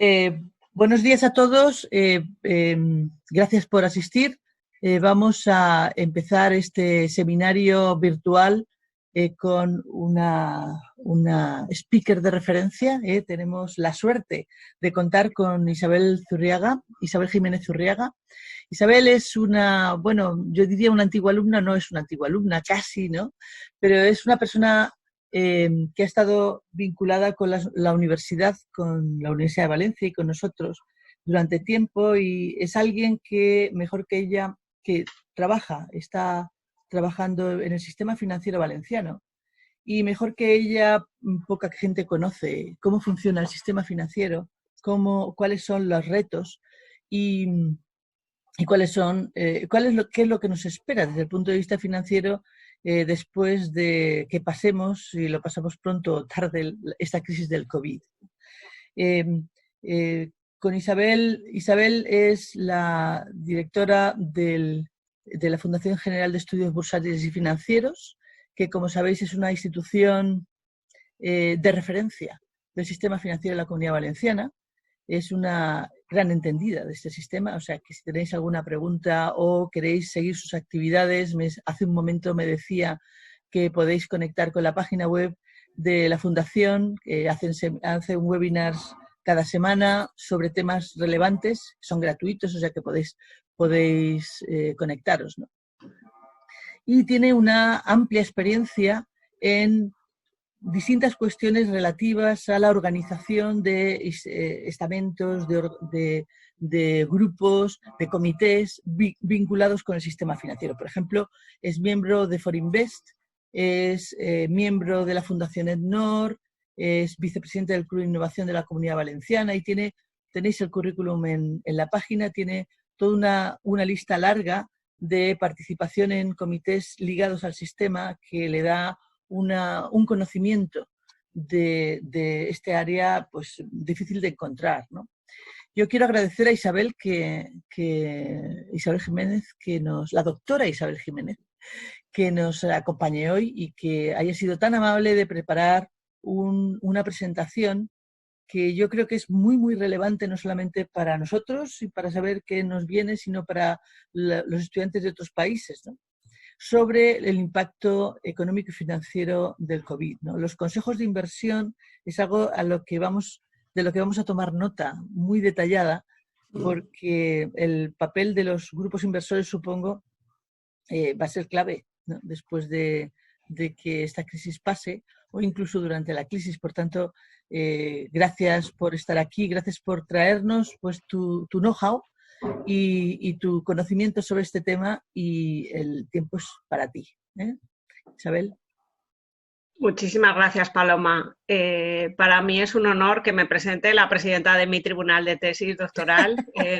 Eh, Buenos días a todos. Gracias por asistir. Vamos a empezar este seminario virtual con una speaker de referencia. Tenemos la suerte de contar con Isabel Jiménez Zurriaga. Isabel es yo diría una antigua alumna, no es una antigua alumna, casi, ¿no? Pero es una persona que ha estado vinculada con la universidad, con la Universidad de Valencia y con nosotros durante tiempo, y es alguien que, mejor que ella, que está trabajando en el sistema financiero valenciano, y mejor que ella, poca gente conoce cómo funciona el sistema financiero, cuáles son los retos y qué es lo que nos espera desde el punto de vista financiero después de que pasemos, y lo pasamos pronto o tarde, esta crisis del COVID. Eh, con Isabel es la directora de la Fundación General de Estudios Bursátiles y Financieros, que, como sabéis, es una institución de referencia del sistema financiero de la Comunidad Valenciana. Es una gran entendida de este sistema, o sea que si tenéis alguna pregunta o queréis seguir sus actividades, hace un momento me decía que podéis conectar con la página web de la Fundación, que hacen webinars cada semana sobre temas relevantes, son gratuitos, o sea que podéis conectaros, ¿no? Y tiene una amplia experiencia en distintas cuestiones relativas a la organización de estamentos, de grupos, de comités vinculados con el sistema financiero. Por ejemplo, es miembro de Forinvest, es miembro de la Fundación EdNor, es vicepresidente del Club de Innovación de la Comunidad Valenciana, y tenéis el currículum en la página, tiene toda una lista larga de participación en comités ligados al sistema que le da un conocimiento de este área pues difícil de encontrar, ¿no? Yo quiero agradecer a Isabel Isabel Jiménez, la doctora Isabel Jiménez, que nos acompañe hoy y que haya sido tan amable de preparar una presentación que yo creo que es muy, muy relevante, no solamente para nosotros y para saber qué nos viene, sino para los estudiantes de otros países, ¿no?, sobre el impacto económico y financiero del COVID, ¿no? Los consejos de inversión es algo de lo que vamos a tomar nota muy detallada, porque el papel de los grupos inversores, supongo, va a ser clave, ¿no?, después de que esta crisis pase, o incluso durante la crisis. Por tanto, gracias por estar aquí, gracias por traernos pues tu know-how y tu conocimiento sobre este tema, y el tiempo es para ti, ¿eh? Isabel. Muchísimas gracias, Paloma. Para mí es un honor que me presente la presidenta de mi tribunal de tesis doctoral,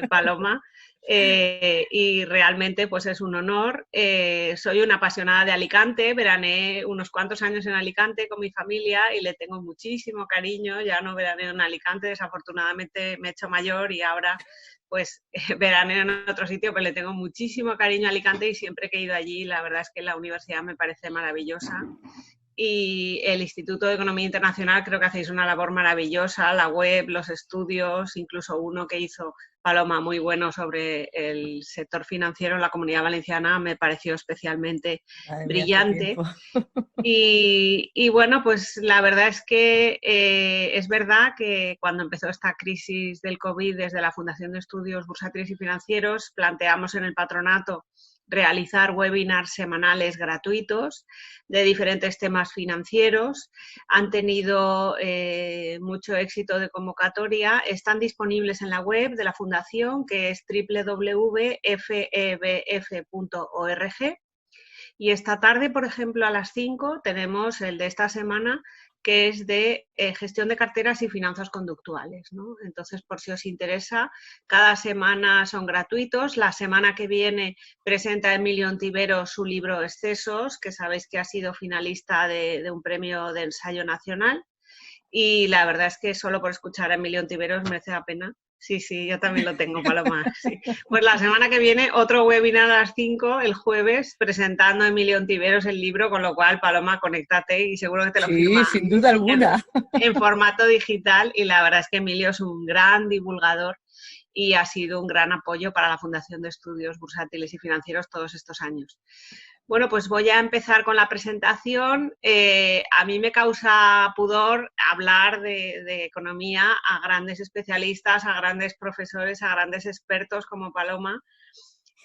Paloma, y realmente pues es un honor. Soy una apasionada de Alicante, veraneé unos cuantos años en Alicante con mi familia y le tengo muchísimo cariño. Ya no veraneo en Alicante, desafortunadamente me he hecho mayor y ahora pues veraneo en otro sitio, pero le tengo muchísimo cariño a Alicante y siempre que he ido allí, la verdad es que la universidad me parece maravillosa. Y el Instituto de Economía Internacional, creo que hacéis una labor maravillosa, la web, los estudios, incluso uno que hizo Paloma muy bueno sobre el sector financiero en la Comunidad Valenciana, me pareció especialmente brillante. Y bueno, pues la verdad es que es verdad que cuando empezó esta crisis del COVID, desde la Fundación de Estudios Bursátiles y Financieros, planteamos en el patronato realizar webinars semanales gratuitos de diferentes temas financieros. Han tenido mucho éxito de convocatoria. Están disponibles en la web de la Fundación, que es www.febf.org. Y esta tarde, por ejemplo, a las 5 tenemos el de esta semana, que es de gestión de carteras y finanzas conductuales, ¿no? Entonces, por si os interesa, cada semana son gratuitos. La semana que viene presenta Emilio Ontiveros su libro Excesos, que sabéis que ha sido finalista de un premio de ensayo nacional. Y la verdad es que solo por escuchar a Emilio Ontiveros merece la pena. Sí, sí, yo también lo tengo, Paloma. Sí. Pues la semana que viene otro webinar a las 5, el jueves, presentando a Emilio Ontiveros el libro, con lo cual, Paloma, conéctate y seguro que te lo Sí, firma sin duda alguna. en formato digital. Y la verdad es que Emilio es un gran divulgador y ha sido un gran apoyo para la Fundación de Estudios Bursátiles y Financieros todos estos años. Bueno, pues voy a empezar con la presentación. A mí me causa pudor hablar de economía a grandes especialistas, a grandes profesores, a grandes expertos como Paloma,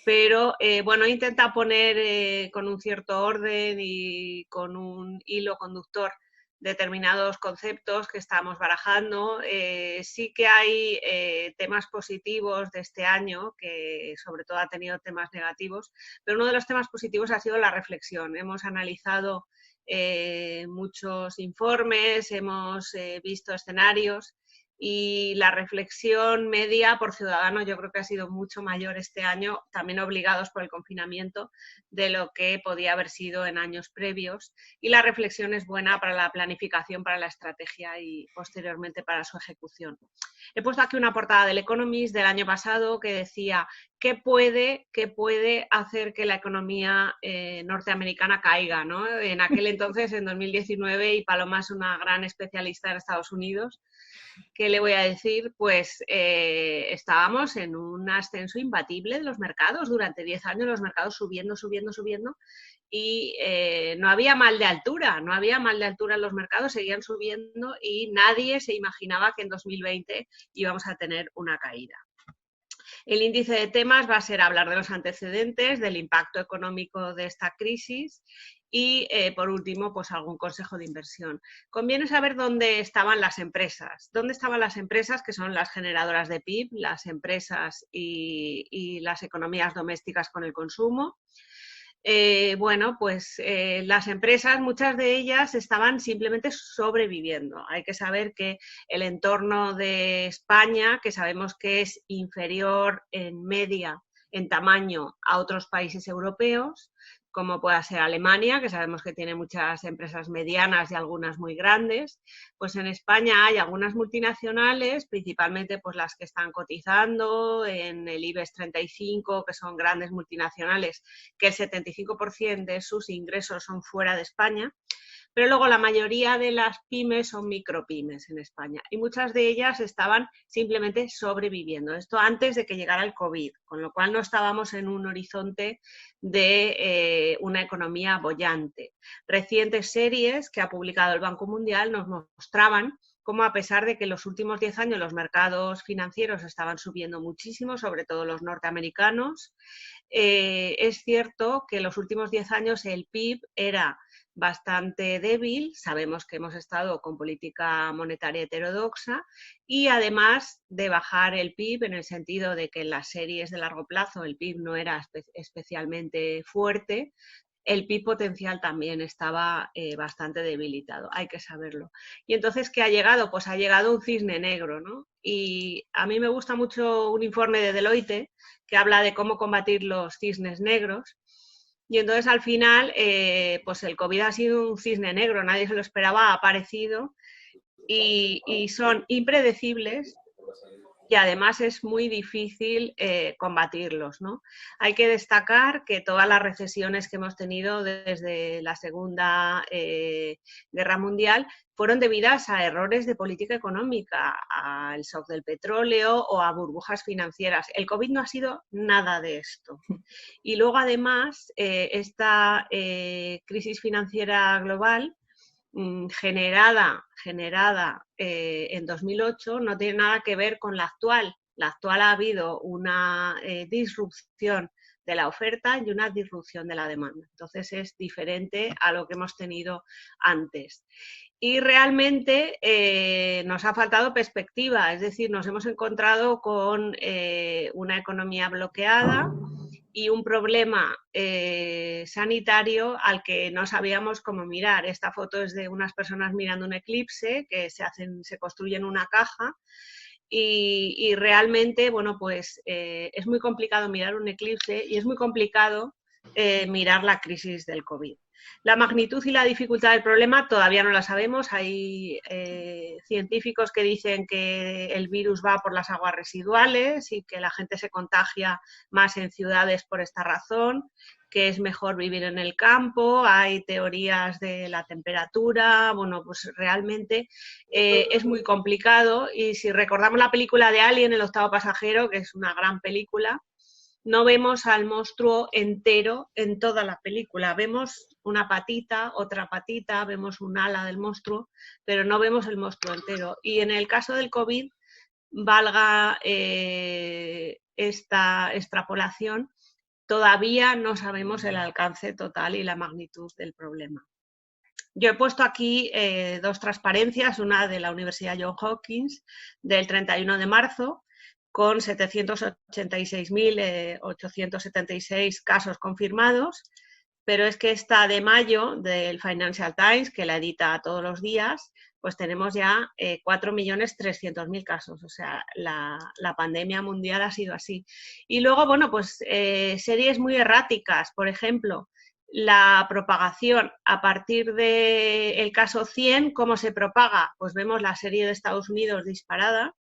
pero bueno, intenta poner con un cierto orden y con un hilo conductor determinados conceptos que estamos barajando. Sí que hay temas positivos de este año, que sobre todo ha tenido temas negativos, pero uno de los temas positivos ha sido la reflexión. Hemos analizado muchos informes, hemos visto escenarios y la reflexión media por ciudadano yo creo que ha sido mucho mayor este año, también obligados por el confinamiento, de lo que podía haber sido en años previos. Y la reflexión es buena para la planificación, para la estrategia y posteriormente para su ejecución. He puesto aquí una portada del Economist del año pasado que decía ¿qué puede hacer que la economía norteamericana caiga, ¿no? En aquel entonces, en 2019, y Paloma es una gran especialista en Estados Unidos, ¿qué le voy a decir? Pues estábamos en un ascenso imbatible de los mercados. Durante 10 años los mercados subiendo y no había mal de altura, en los mercados, seguían subiendo y nadie se imaginaba que en 2020 íbamos a tener una caída. El índice de temas va a ser hablar de los antecedentes, del impacto económico de esta crisis y, por último, pues algún consejo de inversión. Conviene saber dónde estaban las empresas. ¿Dónde estaban las empresas, que son las generadoras de PIB, las empresas y las economías domésticas con el consumo? Bueno, pues las empresas, muchas de ellas estaban simplemente sobreviviendo. Hay que saber que el entorno de España, que sabemos que es inferior en media, en tamaño, a otros países europeos, como pueda ser Alemania, que sabemos que tiene muchas empresas medianas y algunas muy grandes, pues en España hay algunas multinacionales, principalmente pues las que están cotizando en el IBEX 35, que son grandes multinacionales, que el 75% de sus ingresos son fuera de España, pero luego la mayoría de las pymes son micropymes en España y muchas de ellas estaban simplemente sobreviviendo. Esto antes de que llegara el COVID, con lo cual no estábamos en un horizonte de una economía boyante. Recientes series que ha publicado el Banco Mundial nos mostraban cómo, a pesar de que en los últimos 10 años los mercados financieros estaban subiendo muchísimo, sobre todo los norteamericanos, es cierto que en los últimos 10 años el PIB era bastante débil, sabemos que hemos estado con política monetaria heterodoxa y además de bajar el PIB en el sentido de que en las series de largo plazo el PIB no era especialmente fuerte, el PIB potencial también estaba bastante debilitado, hay que saberlo. Y entonces, ¿qué ha llegado? Pues ha llegado un cisne negro, ¿no? Y a mí me gusta mucho un informe de Deloitte que habla de cómo combatir los cisnes negros. Y entonces al final, pues el COVID ha sido un cisne negro, nadie se lo esperaba, ha aparecido y son impredecibles y además es muy difícil combatirlos, ¿no? Hay que destacar que todas las recesiones que hemos tenido desde la Segunda Guerra Mundial fueron debidas a errores de política económica, al shock del petróleo o a burbujas financieras. El COVID no ha sido nada de esto. Y luego, además, esta crisis financiera global generada en 2008 no tiene nada que ver con la actual. La actual ha habido una disrupción de la oferta y una disrupción de la demanda. Entonces es diferente a lo que hemos tenido antes. Y realmente nos ha faltado perspectiva, es decir, nos hemos encontrado con una economía bloqueada y un problema sanitario al que no sabíamos cómo mirar. Esta foto es de unas personas mirando un eclipse que se construyen una caja y realmente, bueno, pues es muy complicado mirar un eclipse y es muy complicado mirar la crisis del COVID. La magnitud y la dificultad del problema todavía no la sabemos. Hay científicos que dicen que el virus va por las aguas residuales y que la gente se contagia más en ciudades por esta razón, que es mejor vivir en el campo. Hay teorías de la temperatura. Bueno, pues realmente es muy complicado. Y si recordamos la película de Alien, El octavo pasajero, que es una gran película, no vemos al monstruo entero en toda la película. Vemos una patita, otra patita, vemos un ala del monstruo, pero no vemos el monstruo entero. Y en el caso del COVID, valga esta extrapolación, todavía no sabemos el alcance total y la magnitud del problema. Yo he puesto aquí dos transparencias, una de la Universidad Johns Hopkins del 31 de marzo, con 786.876 casos confirmados, pero es que esta de mayo del Financial Times, que la edita todos los días, pues tenemos ya 4.300.000 casos. O sea, la pandemia mundial ha sido así. Y luego, bueno, pues series muy erráticas. Por ejemplo, la propagación a partir del caso 100, ¿cómo se propaga? Pues vemos la serie de Estados Unidos disparada,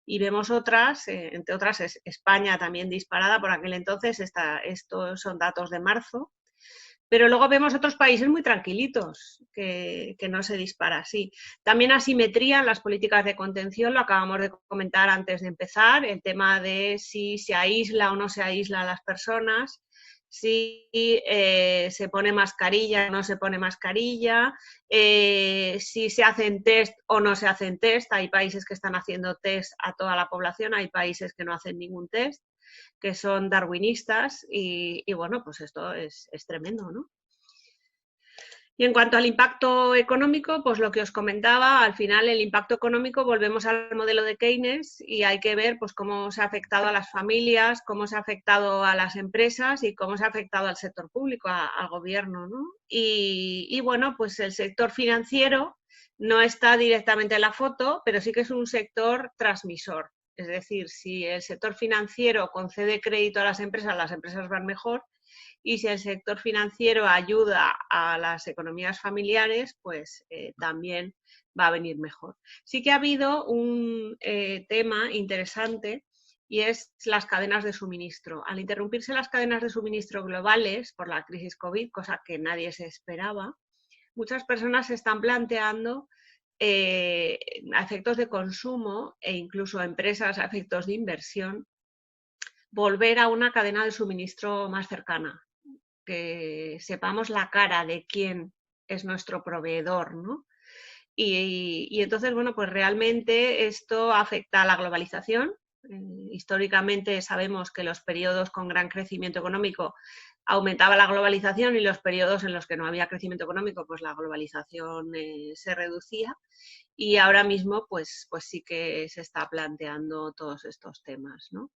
y vemos otras, entre otras España también disparada por aquel entonces. Estos son datos de marzo, pero luego vemos otros países muy tranquilitos, que no se dispara así. También asimetría en las políticas de contención, lo acabamos de comentar antes de empezar, el tema de si se aísla o no se aísla a las personas, si se pone mascarilla o no se pone mascarilla, si se hacen test o no se hacen test. Hay países que están haciendo test a toda la población, hay países que no hacen ningún test, que son darwinistas, y bueno, pues esto es tremendo, ¿no? Y en cuanto al impacto económico, pues lo que os comentaba, al final el impacto económico, volvemos al modelo de Keynes y hay que ver pues cómo se ha afectado a las familias, cómo se ha afectado a las empresas y cómo se ha afectado al sector público, al gobierno, ¿no? Y bueno, pues el sector financiero no está directamente en la foto, pero sí que es un sector transmisor. Es decir, si el sector financiero concede crédito a las empresas van mejor. Y si el sector financiero ayuda a las economías familiares, pues también va a venir mejor. Sí que ha habido un tema interesante, y es las cadenas de suministro. Al interrumpirse las cadenas de suministro globales por la crisis COVID, cosa que nadie se esperaba, muchas personas se están planteando a efectos de consumo e incluso empresas a efectos de inversión, volver a una cadena de suministro más cercana, que sepamos la cara de quién es nuestro proveedor, ¿no? Y entonces, bueno, pues realmente esto afecta a la globalización. Históricamente sabemos que los periodos con gran crecimiento económico aumentaba la globalización, y los periodos en los que no había crecimiento económico, pues la globalización se reducía. Y ahora mismo, pues sí que se está planteando todos estos temas, ¿no?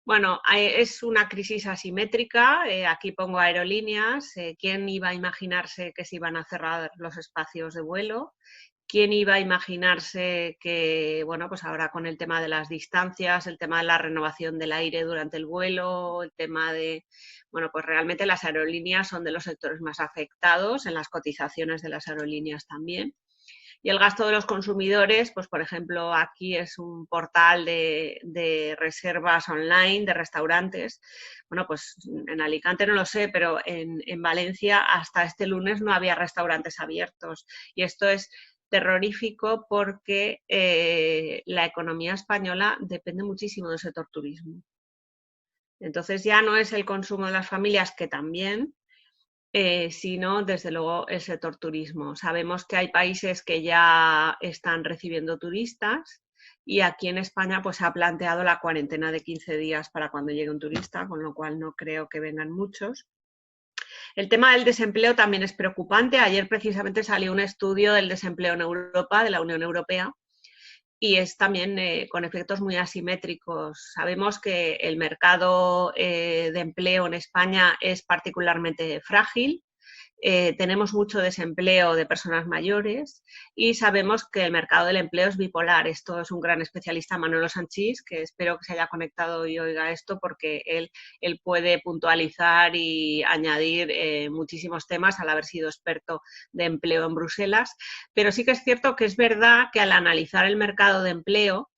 Bueno, es una crisis asimétrica. Aquí pongo aerolíneas. ¿Quién iba a imaginarse que se iban a cerrar los espacios de vuelo? ¿Quién iba a imaginarse que, bueno, pues ahora con el tema de las distancias, el tema de la renovación del aire durante el vuelo, el tema de, bueno, pues realmente las aerolíneas son de los sectores más afectados, en las cotizaciones de las aerolíneas también. Y el gasto de los consumidores, pues por ejemplo, aquí es un portal de reservas online de restaurantes. Bueno, pues en Alicante no lo sé, pero en Valencia hasta este lunes no había restaurantes abiertos. Y esto es terrorífico porque la economía española depende muchísimo del sector turismo. Entonces ya no es el consumo de las familias, que también, sino desde luego el sector turismo. Sabemos que hay países que ya están recibiendo turistas, y aquí en España pues se ha planteado la cuarentena de 15 días para cuando llegue un turista, con lo cual no creo que vengan muchos. El tema del desempleo también es preocupante. Ayer precisamente salió un estudio del desempleo en Europa, de la Unión Europea, y es también con efectos muy asimétricos. Sabemos que el mercado de empleo en España es particularmente frágil. tenemos mucho desempleo de personas mayores y sabemos que el mercado del empleo es bipolar. Esto es un gran especialista, Manolo Sanchís, que espero que se haya conectado y oiga esto porque él puede puntualizar y añadir muchísimos temas al haber sido experto de empleo en Bruselas. Pero sí que es cierto que es verdad que al analizar el mercado de empleo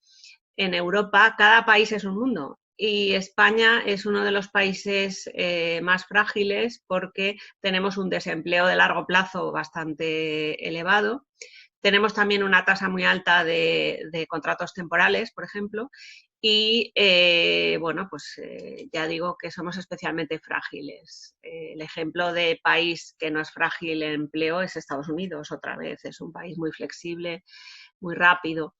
en Europa, cada país es un mundo. Y España es uno de los países más frágiles porque tenemos un desempleo de largo plazo bastante elevado. Tenemos también una tasa muy alta de contratos temporales, por ejemplo, y bueno, pues ya digo que somos especialmente frágiles. El ejemplo de país que no es frágil en empleo es Estados Unidos, otra vez. Es un país muy flexible, muy rápido.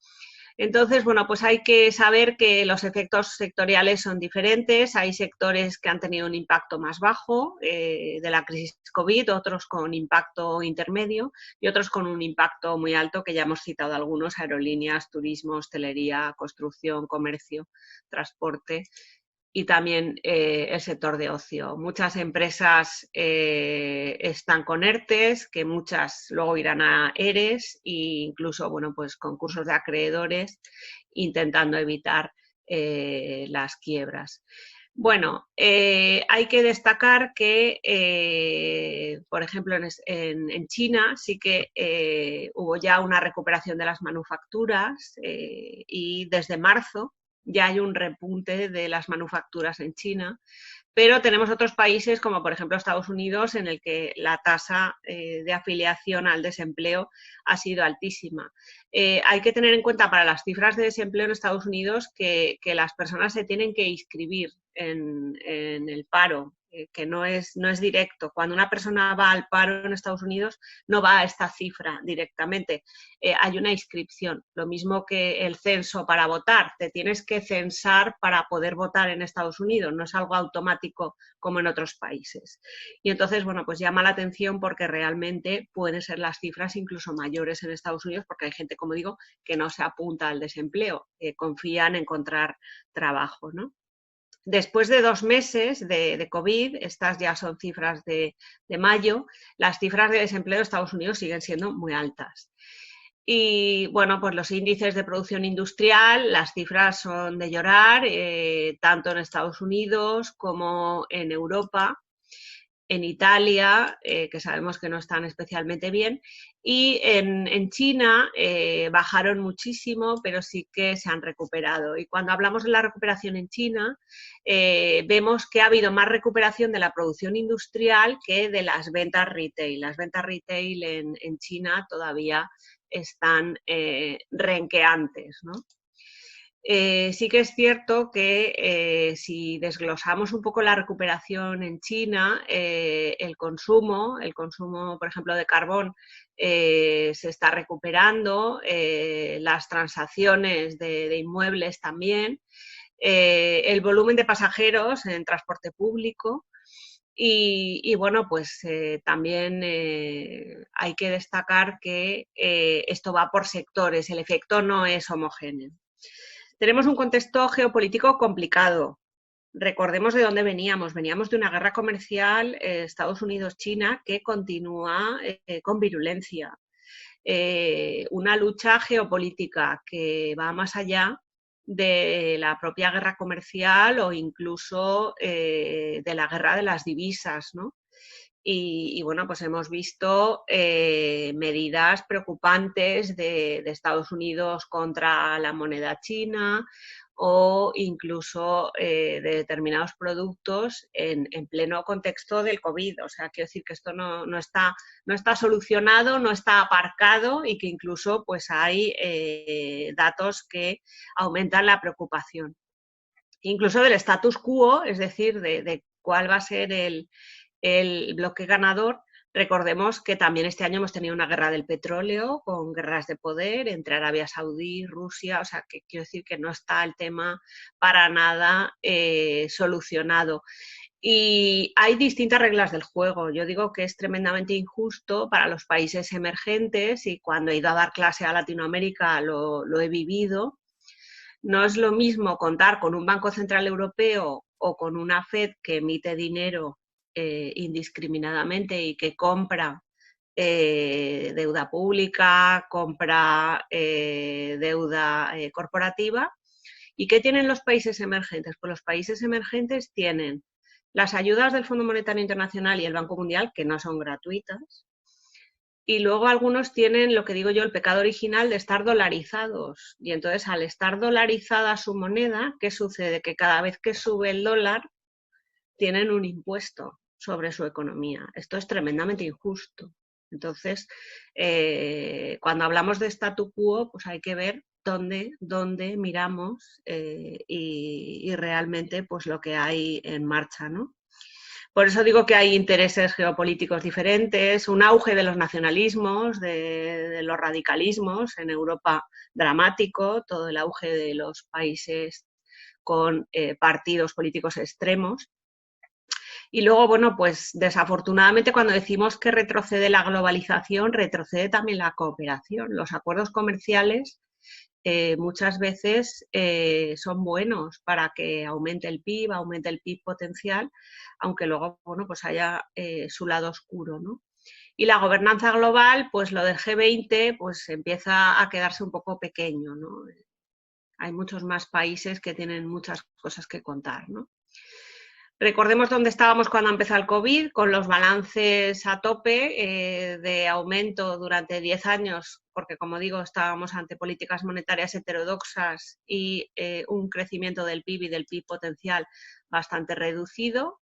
Entonces, bueno, pues hay que saber que los efectos sectoriales son diferentes. Hay sectores que han tenido un impacto más bajo de la crisis COVID, otros con impacto intermedio y otros con un impacto muy alto, que ya hemos citado algunos: aerolíneas, turismo, hostelería, construcción, comercio, transporte y también el sector de ocio. Muchas empresas están con ERTES, que muchas luego irán a ERES e incluso, bueno, pues concursos de acreedores intentando evitar las quiebras. Bueno, hay que destacar que, por ejemplo, en China sí que hubo ya una recuperación de las manufacturas y desde marzo ya hay un repunte de las manufacturas en China, pero tenemos otros países como por ejemplo Estados Unidos en el que la tasa de afiliación al desempleo ha sido altísima. Hay que tener en cuenta para las cifras de desempleo en Estados Unidos que las personas se tienen que inscribir en el paro, que no es directo. Cuando una persona va al paro en Estados Unidos no va a esta cifra directamente, hay una inscripción. Lo mismo que el censo para votar, te tienes que censar para poder votar en Estados Unidos, no es algo automático como en otros países. Y entonces, bueno, pues llama la atención porque realmente pueden ser las cifras incluso mayores en Estados Unidos, porque hay gente, como digo, que no se apunta al desempleo, confía en encontrar trabajo, ¿no? Después de 2 meses de COVID, estas ya son cifras de mayo, las cifras de desempleo de Estados Unidos siguen siendo muy altas. Y bueno, pues los índices de producción industrial, las cifras son de llorar, tanto en Estados Unidos como en Europa, en Italia, que sabemos que no están especialmente bien, y en China bajaron muchísimo, pero sí que se han recuperado. Y cuando hablamos de la recuperación en China, vemos que ha habido más recuperación de la producción industrial que de las ventas retail. Las ventas retail en China todavía están renqueantes, ¿no? Sí que es cierto que si desglosamos un poco la recuperación en China, el consumo, por ejemplo, de carbón se está recuperando, las transacciones de inmuebles también, el volumen de pasajeros en transporte público. Y bueno, pues también hay que destacar que esto va por sectores, el efecto no es homogéneo. Tenemos un contexto geopolítico complicado. Recordemos de dónde veníamos. Veníamos de una guerra comercial Estados Unidos-China que continúa con virulencia. Una lucha geopolítica que va más allá de la propia guerra comercial o incluso de la guerra de las divisas, ¿no? Y bueno, pues hemos visto medidas preocupantes de Estados Unidos contra la moneda china o incluso de determinados productos en pleno contexto del COVID. O sea, quiero decir que esto no está solucionado, no está aparcado y que incluso pues hay datos que aumentan la preocupación. Incluso del status quo, es decir, de cuál va a ser el bloque ganador. Recordemos que también este año hemos tenido una guerra del petróleo con guerras de poder entre Arabia Saudí, Rusia, o sea que quiero decir que no está el tema para nada solucionado. Y hay distintas reglas del juego. Yo digo que es tremendamente injusto para los países emergentes y cuando he ido a dar clase a Latinoamérica lo he vivido. No es lo mismo contar con un Banco Central Europeo o con una FED que emite dinero indiscriminadamente y que compra deuda pública, compra deuda corporativa. ¿Y qué tienen los países emergentes? Pues los países emergentes tienen las ayudas del Fondo Monetario Internacional y el Banco Mundial, que no son gratuitas, y luego algunos tienen lo que digo yo, el pecado original de estar dolarizados. Y entonces, al estar dolarizada su moneda, ¿qué sucede? Que cada vez que sube el dólar, tienen un impuesto sobre su economía. Esto es tremendamente injusto. Entonces, cuando hablamos de statu quo, pues hay que ver dónde miramos y realmente pues lo que hay en marcha, ¿no? Por eso digo que hay intereses geopolíticos diferentes, un auge de los nacionalismos, de los radicalismos en Europa dramático, todo el auge de los países con partidos políticos extremos. Y luego, bueno, pues desafortunadamente cuando decimos que retrocede la globalización, retrocede también la cooperación. Los acuerdos comerciales muchas veces son buenos para que aumente el PIB potencial, aunque luego, bueno, pues haya su lado oscuro, ¿no? Y la gobernanza global, pues lo del G20, pues empieza a quedarse un poco pequeño, ¿no? Hay muchos más países que tienen muchas cosas que contar, ¿no? Recordemos dónde estábamos cuando empezó el COVID, con los balances a tope de aumento durante 10 años, porque como digo, estábamos ante políticas monetarias heterodoxas y un crecimiento del PIB y del PIB potencial bastante reducido.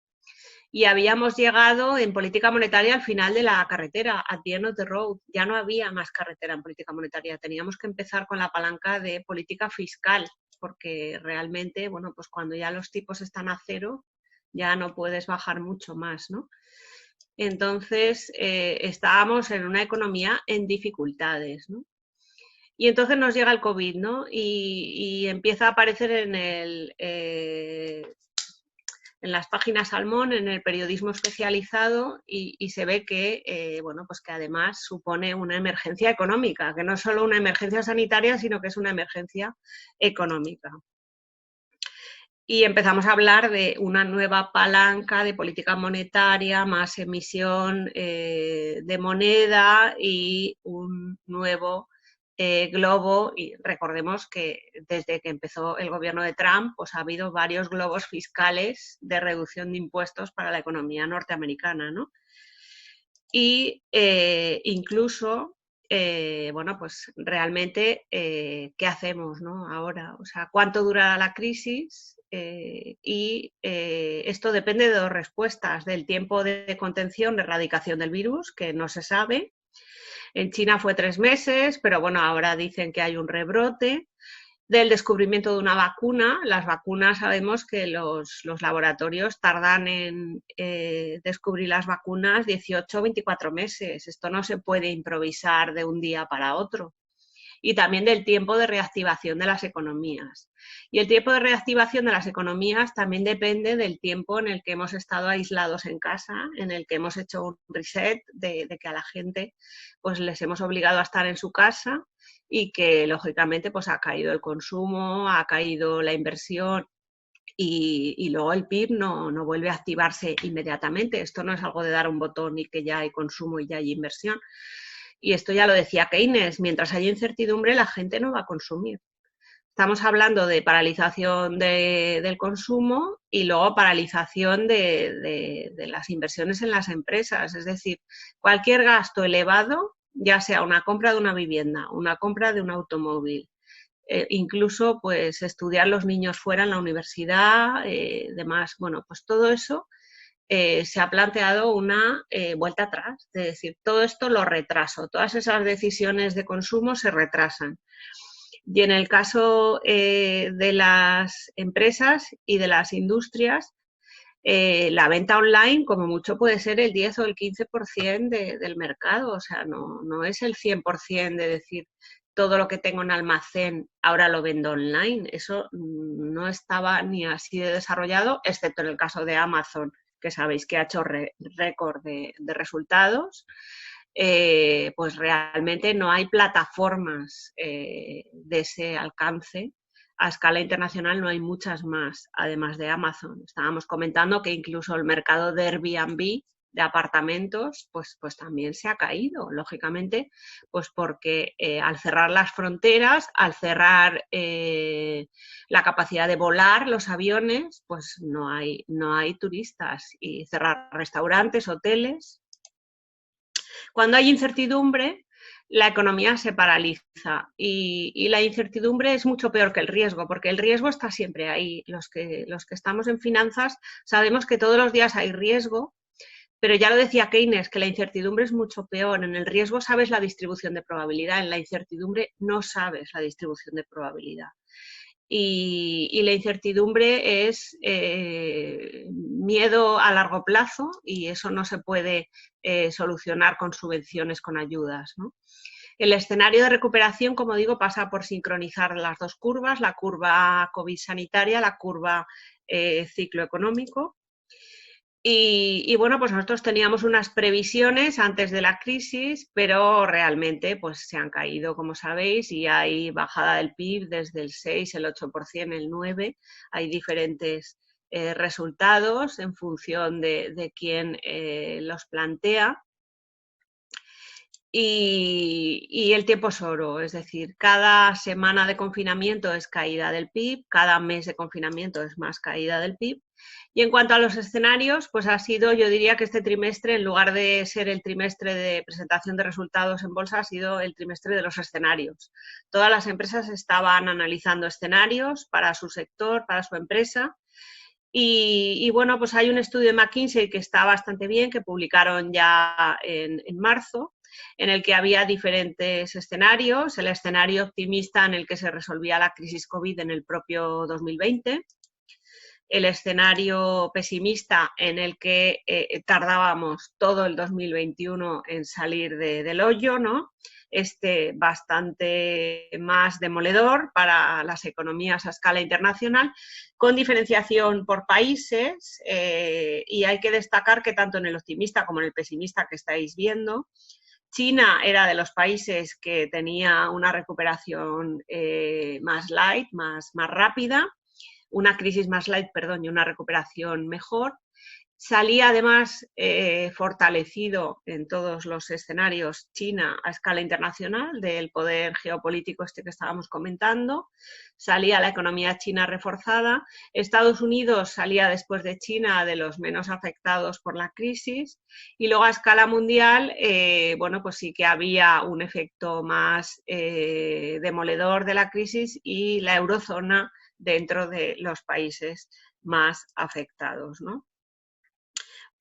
Y habíamos llegado en política monetaria al final de la carretera, at the end of the road. Ya no había más carretera en política monetaria. Teníamos que empezar con la palanca de política fiscal, porque realmente, bueno, pues cuando ya los tipos están a cero, ya no puedes bajar mucho más, ¿no? Entonces, estábamos en una economía en dificultades, ¿no? Y entonces nos llega el COVID, ¿no? Y empieza a aparecer en las páginas Salmón, en el periodismo especializado, y se ve que, bueno, pues que además supone una emergencia económica, que no es solo una emergencia sanitaria, sino que es una emergencia económica. Y empezamos a hablar de una nueva palanca de política monetaria, más emisión de moneda y un nuevo globo. Y recordemos que desde que empezó el gobierno de Trump, pues ha habido varios globos fiscales de reducción de impuestos para la economía norteamericana, ¿no? Y incluso bueno, pues realmente, ¿qué hacemos, ¿no? Ahora? O sea, ¿cuánto durará la crisis? Esto depende de dos respuestas, del tiempo de contención, de erradicación del virus, que no se sabe. En China fue 3 meses, pero bueno, ahora dicen que hay un rebrote. Del descubrimiento de una vacuna. Las vacunas sabemos que los laboratorios tardan en descubrir las vacunas 18 o 24 meses. Esto no se puede improvisar de un día para otro. Y también del tiempo de reactivación de las economías. Y el tiempo de reactivación de las economías también depende del tiempo en el que hemos estado aislados en casa, en el que hemos hecho un reset de que a la gente pues les hemos obligado a estar en su casa y que lógicamente pues ha caído el consumo, ha caído la inversión y luego el PIB no vuelve a activarse inmediatamente. Esto no es algo de dar un botón y que ya hay consumo y ya hay inversión. Y esto ya lo decía Keynes, mientras haya incertidumbre la gente no va a consumir. Estamos hablando de paralización del consumo y luego paralización de las inversiones en las empresas. Es decir, cualquier gasto elevado, ya sea una compra de una vivienda, una compra de un automóvil, incluso pues estudiar los niños fuera en la universidad, demás. Bueno, pues todo eso se ha planteado una vuelta atrás, es decir, todo esto lo retraso, todas esas decisiones de consumo se retrasan. Y en el caso de las empresas y de las industrias, la venta online como mucho puede ser el 10 o el 15% del mercado, o sea, no es el 100% de decir todo lo que tengo en almacén ahora lo vendo online. Eso no estaba ni así de desarrollado, excepto en el caso de Amazon, que sabéis que ha hecho récord de resultados. Pues realmente no hay plataformas de ese alcance a escala internacional no hay muchas más, además de Amazon. Estábamos comentando que incluso el mercado de Airbnb, de apartamentos, pues también se ha caído, lógicamente, pues porque al cerrar las fronteras, al cerrar la capacidad de volar los aviones, pues no hay turistas, y cerrar restaurantes, hoteles. Cuando hay incertidumbre, la economía se paraliza y la incertidumbre es mucho peor que el riesgo, porque el riesgo está siempre ahí. Los que estamos en finanzas sabemos que todos los días hay riesgo, pero ya lo decía Keynes, que la incertidumbre es mucho peor. En el riesgo sabes la distribución de probabilidad, en la incertidumbre no sabes la distribución de probabilidad. Y la incertidumbre es miedo a largo plazo, y eso no se puede solucionar con subvenciones, con ayudas, ¿no? El escenario de recuperación, como digo, pasa por sincronizar las dos curvas, la curva COVID sanitaria, la curva ciclo económico. Y bueno, pues nosotros teníamos unas previsiones antes de la crisis, pero realmente pues se han caído, como sabéis, y hay bajada del PIB desde el 6, el 8%, el 9%. Hay diferentes resultados en función de quién los plantea. Y el tiempo es oro, es decir, cada semana de confinamiento es caída del PIB, cada mes de confinamiento es más caída del PIB. Y en cuanto a los escenarios, pues ha sido, yo diría que este trimestre, en lugar de ser el trimestre de presentación de resultados en bolsa, ha sido el trimestre de los escenarios. Todas las empresas estaban analizando escenarios para su sector, para su empresa. Y bueno, pues hay un estudio de McKinsey que está bastante bien, que publicaron ya en marzo, en el que había diferentes escenarios. El escenario optimista, en el que se resolvía la crisis COVID en el propio 2020. El escenario pesimista, en el que tardábamos todo el 2021 en salir del hoyo, ¿no? Bastante más demoledor para las economías a escala internacional, con diferenciación por países, y hay que destacar que tanto en el optimista como en el pesimista que estáis viendo, China era de los países que tenía una recuperación más light, más rápida, una crisis más light, perdón, y una recuperación mejor. Salía además fortalecido en todos los escenarios China a escala internacional del poder geopolítico que estábamos comentando. Salía la economía china reforzada. Estados Unidos salía después de China de los menos afectados por la crisis. Y luego a escala mundial, bueno, pues sí que había un efecto más demoledor de la crisis, y la eurozona dentro de los países más afectados, ¿no?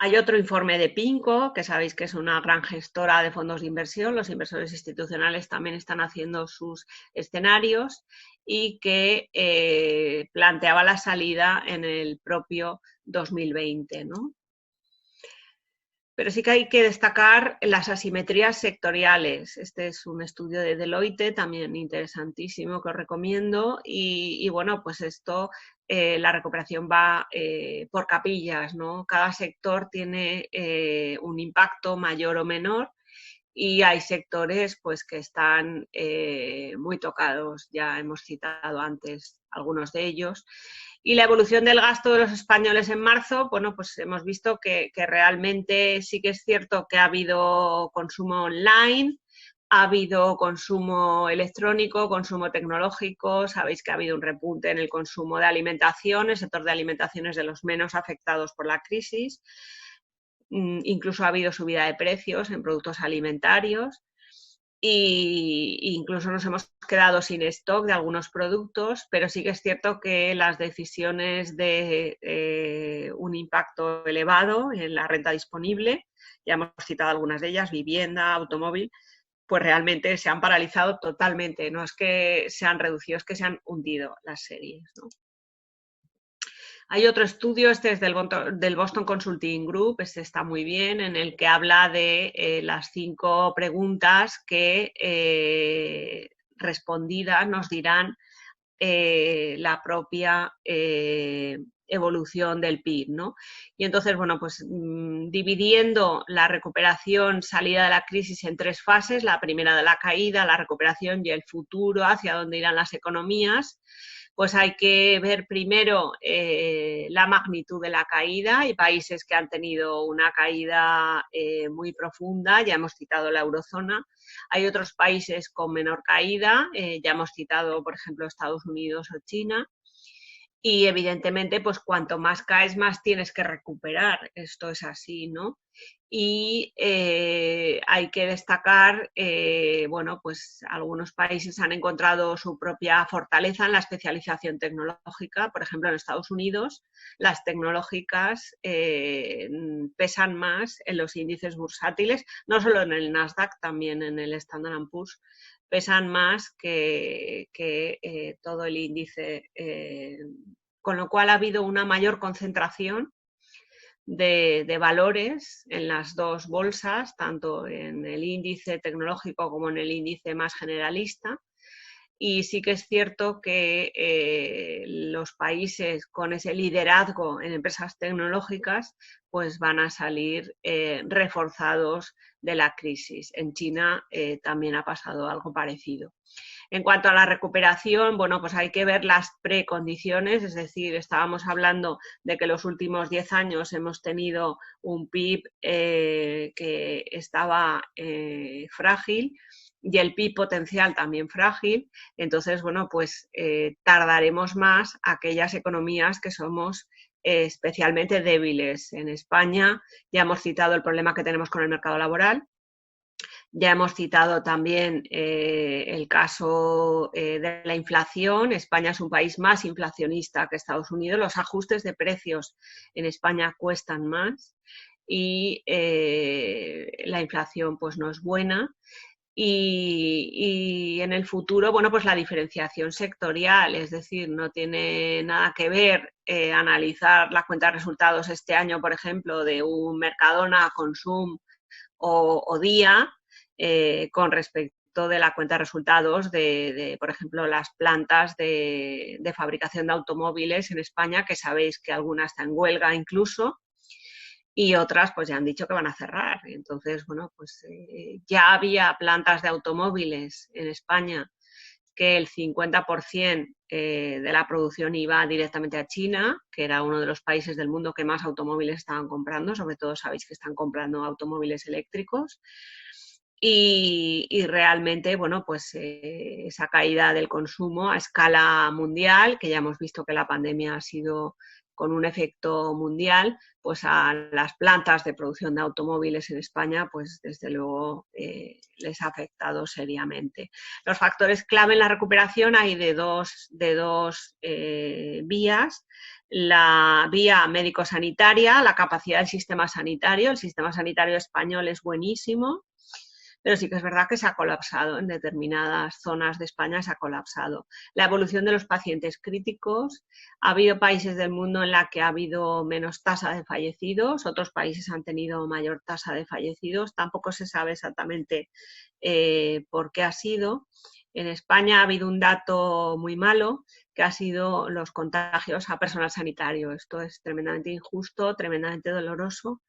Hay otro informe de PIMCO, que sabéis que es una gran gestora de fondos de inversión. Los inversores institucionales también están haciendo sus escenarios, y que planteaba la salida en el propio 2020, ¿no? Pero sí que hay que destacar las asimetrías sectoriales. Este es un estudio de Deloitte, también interesantísimo, que os recomiendo. Y bueno, pues esto, la recuperación va por capillas, ¿no? Cada sector tiene un impacto mayor o menor, y hay sectores pues que están muy tocados. Ya hemos citado antes algunos de ellos. Y la evolución del gasto de los españoles en marzo, bueno, pues hemos visto que realmente sí que es cierto que ha habido consumo online, ha habido consumo electrónico, consumo tecnológico. Sabéis que ha habido un repunte en el consumo de alimentación. El sector de alimentación es de los menos afectados por la crisis. Incluso ha habido subida de precios en productos alimentarios. Y incluso nos hemos quedado sin stock de algunos productos, pero sí que es cierto que las decisiones de un impacto elevado en la renta disponible, ya hemos citado algunas de ellas, vivienda, automóvil, pues realmente se han paralizado totalmente. No es que se han reducido, es que se han hundido las series, ¿no? Hay otro estudio, es del Boston Consulting Group, está muy bien, en el que habla de las 5 preguntas que respondidas nos dirán la propia evolución del PIB, ¿no? Y entonces, bueno, pues dividiendo la recuperación, salida de la crisis en 3 fases: la primera de la caída, la recuperación y el futuro, hacia dónde irán las economías. pues hay que ver primero la magnitud de la caída. Hay países que han tenido una caída muy profunda, ya hemos citado la eurozona. Hay otros países con menor caída, ya hemos citado, por ejemplo, Estados Unidos o China. Y evidentemente, pues cuanto más caes, más tienes que recuperar. Esto es así, ¿no? Y hay que destacar, bueno, pues algunos países han encontrado su propia fortaleza en la especialización tecnológica. Por ejemplo, en Estados Unidos, las tecnológicas pesan más en los índices bursátiles, no solo en el Nasdaq, también en el Standard & Poor's, pesan más que todo el índice, con lo cual ha habido una mayor concentración de valores en las dos bolsas, tanto en el índice tecnológico como en el índice más generalista. Y sí que es cierto que los países con ese liderazgo en empresas tecnológicas pues van a salir reforzados de la crisis. En China también ha pasado algo parecido. En cuanto a la recuperación, bueno, pues hay que ver las precondiciones, es decir, estábamos hablando de que los últimos 10 años hemos tenido un PIB que estaba frágil y el PIB potencial también frágil. Entonces, bueno, pues tardaremos más aquellas economías que somos especialmente débiles. En España ya hemos citado el problema que tenemos con el mercado laboral. Ya hemos citado también el caso de la inflación. España es un país más inflacionista que Estados Unidos. Los ajustes de precios en España cuestan más y la inflación pues no es buena. Y en el futuro, bueno, pues la diferenciación sectorial, es decir, no tiene nada que ver analizar la cuenta de resultados este año, por ejemplo, de un Mercadona, Consum o Día, con respecto de la cuenta de resultados de por ejemplo, las plantas de fabricación de automóviles en España, que sabéis que algunas están en huelga incluso, y otras pues ya han dicho que van a cerrar. Entonces, bueno, pues ya había plantas de automóviles en España que el 50% de la producción iba directamente a China, que era uno de los países del mundo que más automóviles estaban comprando, sobre todo sabéis que están comprando automóviles eléctricos. Y realmente, bueno, pues esa caída del consumo a escala mundial, que ya hemos visto que la pandemia ha sido con un efecto mundial, pues a las plantas de producción de automóviles en España, pues desde luego les ha afectado seriamente. Los factores clave en la recuperación hay de dos vías. La vía médico-sanitaria, la capacidad del sistema sanitario. El sistema sanitario español es buenísimo, pero sí que es verdad que se ha colapsado en determinadas zonas de España, se ha colapsado. La evolución de los pacientes críticos, ha habido países del mundo en la que ha habido menos tasa de fallecidos, otros países han tenido mayor tasa de fallecidos, tampoco se sabe exactamente por qué ha sido. En España ha habido un dato muy malo, que ha sido los contagios a personal sanitario. Esto es tremendamente injusto, tremendamente doloroso,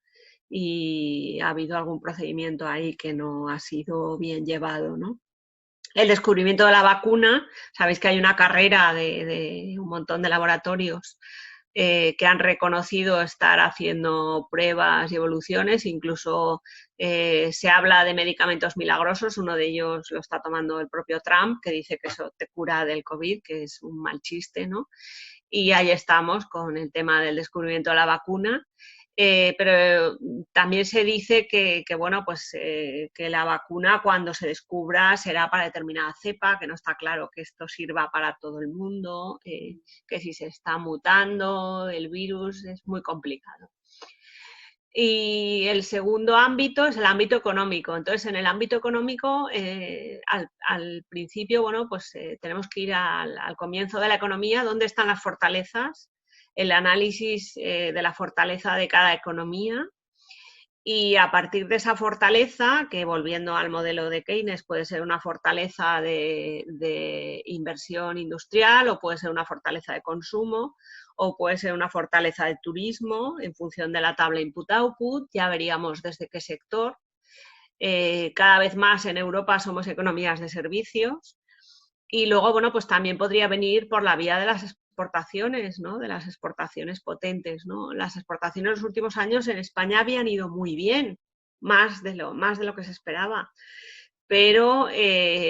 y ha habido algún procedimiento ahí que no ha sido bien llevado, ¿no? El descubrimiento de la vacuna, sabéis que hay una carrera de un montón de laboratorios que han reconocido estar haciendo pruebas y evoluciones, incluso se habla de medicamentos milagrosos, uno de ellos lo está tomando el propio Trump, que dice que eso te cura del COVID, que es un mal chiste, ¿no? Y ahí estamos con el tema del descubrimiento de la vacuna. Pero también se dice que bueno, pues que la vacuna cuando se descubra será para determinada cepa, que no está claro que esto sirva para todo el mundo, que si se está mutando el virus es muy complicado. Y el segundo ámbito es el ámbito económico. Entonces, en el ámbito económico, al principio, bueno, pues tenemos que ir al comienzo de la economía, dónde están las fortalezas, el análisis de la fortaleza de cada economía, y a partir de esa fortaleza, que volviendo al modelo de Keynes puede ser una fortaleza de inversión industrial, o puede ser una fortaleza de consumo, o puede ser una fortaleza de turismo en función de la tabla input-output, ya veríamos desde qué sector. Cada vez más en Europa somos economías de servicios. Y luego, bueno, pues también podría venir por la vía de las exportaciones, ¿no? De las exportaciones potentes, ¿no? Las exportaciones en los últimos años en España habían ido muy bien, más de lo que se esperaba. Pero,